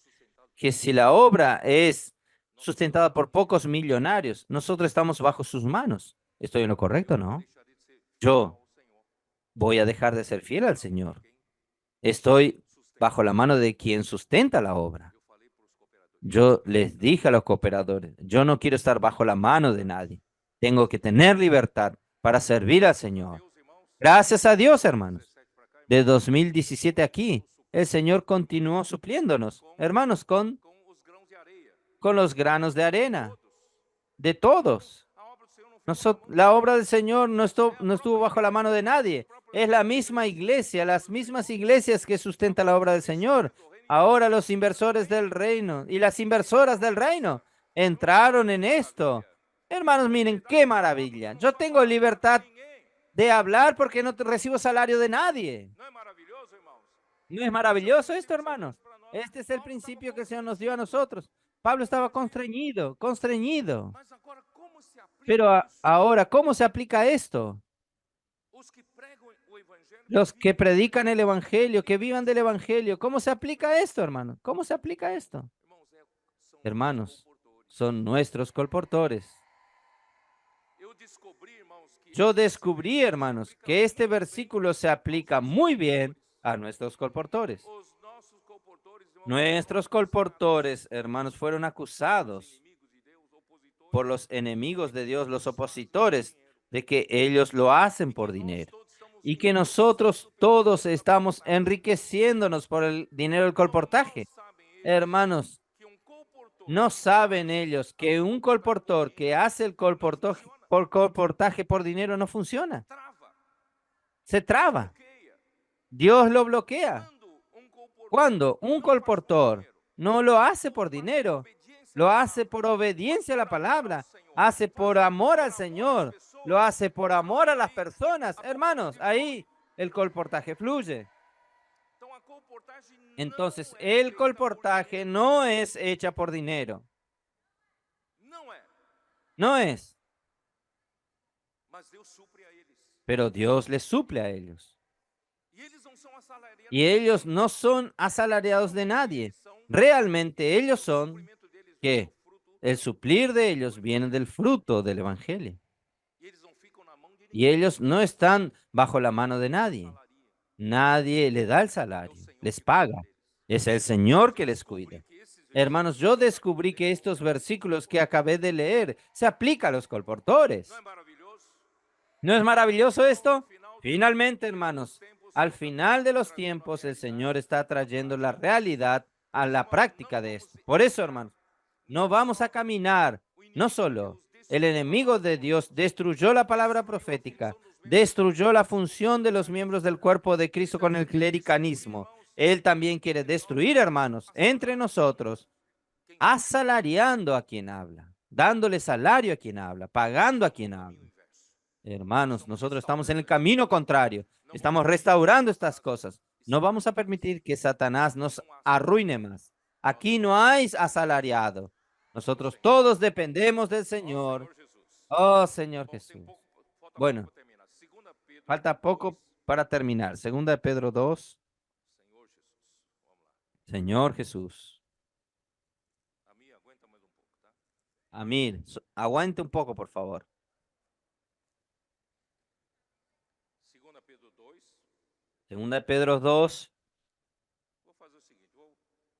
Que si la obra es sustentada por pocos millonarios, nosotros estamos bajo sus manos. ¿Estoy en lo correcto, no? Yo voy a dejar de ser fiel al Señor. Estoy bajo la mano de quien sustenta la obra. Yo les dije a los cooperadores, yo no quiero estar bajo la mano de nadie. Tengo que tener libertad para servir al Señor. Gracias a Dios, hermanos. De 2017 aquí, el Señor continuó supliéndonos, hermanos, con los granos de arena, de todos. La obra del Señor no estuvo bajo la mano de nadie. Es la misma iglesia, las mismas iglesias que sustentan la obra del Señor. Ahora los inversores del reino y las inversoras del reino entraron en esto. Hermanos, miren qué maravilla. Yo tengo libertad de hablar porque no recibo salario de nadie. ¿No es maravilloso esto, hermanos? Este es el principio que el Señor nos dio a nosotros. Pablo estaba constreñido, constreñido. Pero ahora, ¿cómo se aplica esto? Los que predican el evangelio, que vivan del evangelio, ¿cómo se aplica esto, hermano? ¿Cómo se aplica esto? Hermanos, son nuestros colportores. Yo descubrí, hermanos, que este versículo se aplica muy bien a nuestros colportores. Nuestros colportores, hermanos, fueron acusados por los enemigos de Dios, los opositores, de que ellos lo hacen por dinero y que nosotros todos estamos enriqueciéndonos por el dinero del colportaje. Hermanos, ¿No saben ellos que un colportor que hace el colportaje por dinero no funciona? Se traba. Dios lo bloquea. Cuando un colportor no lo hace por dinero, lo hace por obediencia a la palabra, hace por amor al Señor, lo hace por amor a las personas. Hermanos, ahí el colportaje fluye. Entonces, el colportaje no es hecha por dinero. No es. Pero Dios les suple a ellos. Y ellos no son asalariados de nadie. Realmente ellos son que el suplir de ellos viene del fruto del evangelio. Y ellos no están bajo la mano de nadie. Nadie le da el salario, les paga. Es el Señor que les cuida. Hermanos, yo descubrí que estos versículos que acabé de leer se aplican a los colportores. ¿No es maravilloso esto? Finalmente, hermanos, al final de los tiempos, el Señor está trayendo la realidad a la práctica de esto. Por eso, hermanos, no vamos a caminar, no solo el enemigo de Dios destruyó la palabra profética, destruyó la función de los miembros del cuerpo de Cristo con el clericanismo. Él también quiere destruir, hermanos, entre nosotros, asalariando a quien habla, dándole salario a quien habla, pagando a quien habla. Hermanos, nosotros estamos en el camino contrario. Estamos restaurando estas cosas. No vamos a permitir que Satanás nos arruine más. Aquí no hay asalariado. Nosotros todos dependemos del Señor. Oh, Señor Jesús. Bueno, falta poco para terminar. Segunda de Pedro 2. Señor Jesús. Amir, aguante un poco, por favor. Segunda de Pedro 2.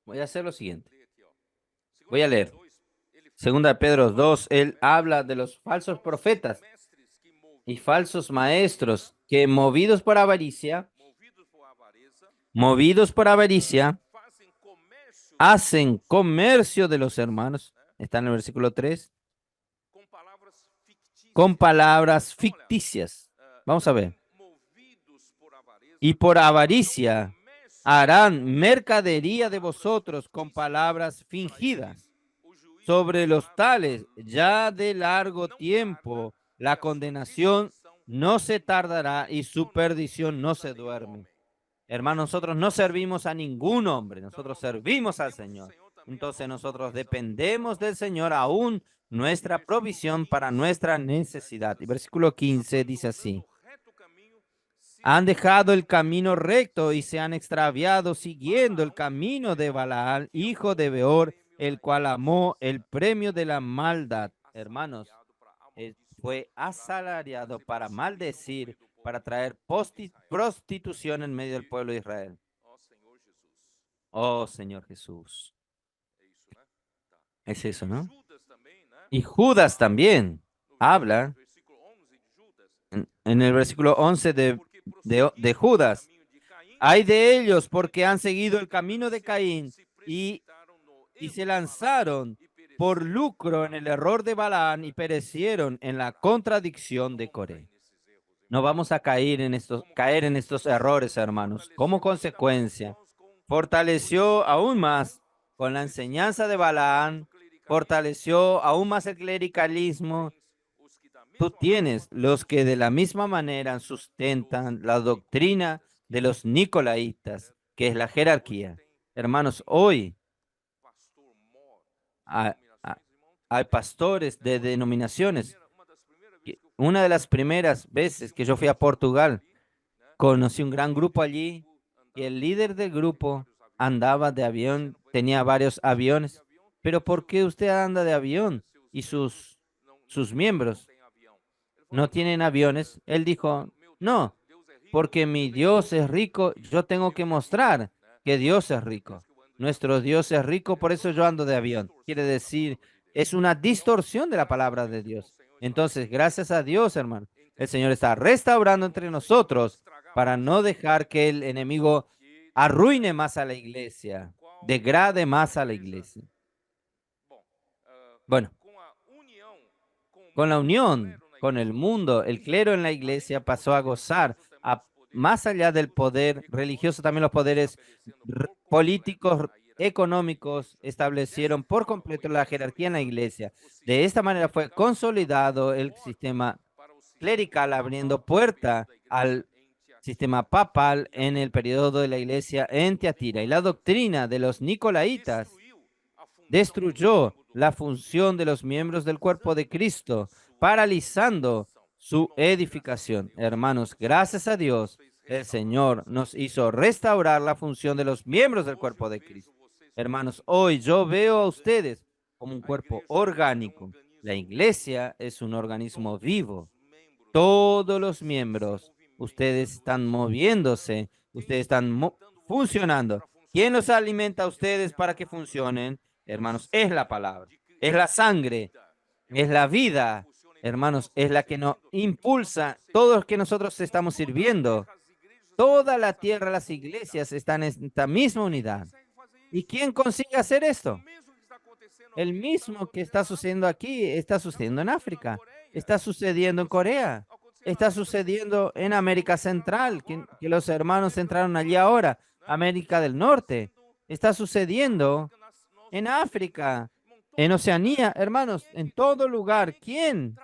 Voy a hacer lo siguiente. Voy a leer. Segunda de Pedro 2, él habla de los falsos profetas y falsos maestros que movidos por avaricia, hacen comercio de los hermanos. Está en el versículo 3. Con palabras ficticias. Vamos a ver. Y por avaricia harán mercadería de vosotros con palabras fingidas. Sobre los tales, ya de largo tiempo, la condenación no se tardará y su perdición no se duerme. Hermanos, nosotros no servimos a ningún hombre, nosotros servimos al Señor. Entonces nosotros dependemos del Señor aún nuestra provisión para nuestra necesidad. Y versículo 15 dice así. Han dejado el camino recto y se han extraviado siguiendo el camino de Balaal, hijo de Beor, el cual amó el premio de la maldad. Hermanos, fue asalariado para maldecir, para traer prostitución en medio del pueblo de Israel. Oh, Señor Jesús. Es eso, ¿no? Y Judas también habla en el versículo 11 de Judas. Hay de ellos porque han seguido el camino de Caín y se lanzaron por lucro en el error de Balaán y perecieron en la contradicción de Coré. No vamos a caer en estos errores, hermanos. Como consecuencia, fortaleció aún más con la enseñanza de Balaán, fortaleció aún más el clericalismo. Tú tienes los que de la misma manera sustentan la doctrina de los nicolaitas, que es la jerarquía. Hermanos, hoy hay, hay pastores de denominaciones. Una de las primeras veces que yo fui a Portugal, conocí un gran grupo allí y el líder del grupo andaba de avión, tenía varios aviones. Pero ¿por qué usted anda de avión y sus miembros no tienen aviones? Él dijo, no, porque mi Dios es rico, yo tengo que mostrar que Dios es rico. Nuestro Dios es rico, por eso yo ando de avión. Quiere decir, es una distorsión de la palabra de Dios. Entonces, gracias a Dios, hermano, el Señor está restaurando entre nosotros para no dejar que el enemigo arruine más a la iglesia, degrade más a la iglesia. Bueno, con la unión con el mundo, el clero en la iglesia pasó a gozar, más allá del poder religioso, también los poderes políticos, económicos, establecieron por completo la jerarquía en la iglesia. De esta manera fue consolidado el sistema clerical, abriendo puerta al sistema papal en el periodo de la iglesia en Tiatira. Y la doctrina de los nicolaitas destruyó la función de los miembros del cuerpo de Cristo, paralizando su edificación. Hermanos, gracias a Dios, el Señor nos hizo restaurar la función de los miembros del cuerpo de Cristo. Hermanos, hoy yo veo a ustedes como un cuerpo orgánico. La iglesia es un organismo vivo. Todos los miembros, ustedes están moviéndose, ustedes están funcionando. ¿Quién los alimenta a ustedes para que funcionen? Hermanos, es la palabra, es la sangre, es la vida, hermanos, es la que nos impulsa, todos los que nosotros estamos sirviendo. Toda la tierra, las iglesias están en esta misma unidad. ¿Y quién consigue hacer esto? El mismo que está sucediendo aquí está sucediendo en África, está sucediendo en Corea, está sucediendo en América Central, que los hermanos entraron allí ahora, América del Norte, está sucediendo en África, en Oceanía, hermanos, en todo lugar. ¿Quién?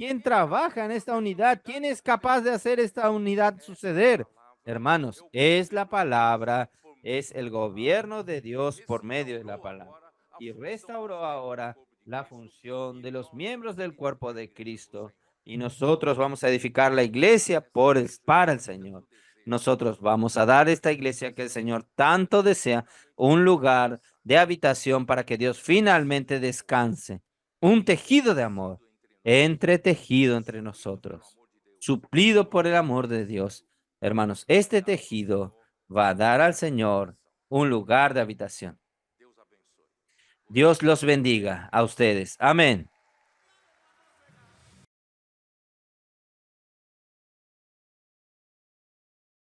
¿Quién trabaja en esta unidad? ¿Quién es capaz de hacer esta unidad suceder? Hermanos, es la palabra, es el gobierno de Dios por medio de la palabra. Y restauró ahora la función de los miembros del cuerpo de Cristo. Y nosotros vamos a edificar la iglesia para el Señor. Nosotros vamos a dar esta iglesia que el Señor tanto desea, un lugar de habitación para que Dios finalmente descanse, un tejido de amor entretejido entre nosotros, suplido por el amor de Dios. Hermanos, este tejido va a dar al Señor un lugar de habitación. Dios los bendiga a ustedes. Amén.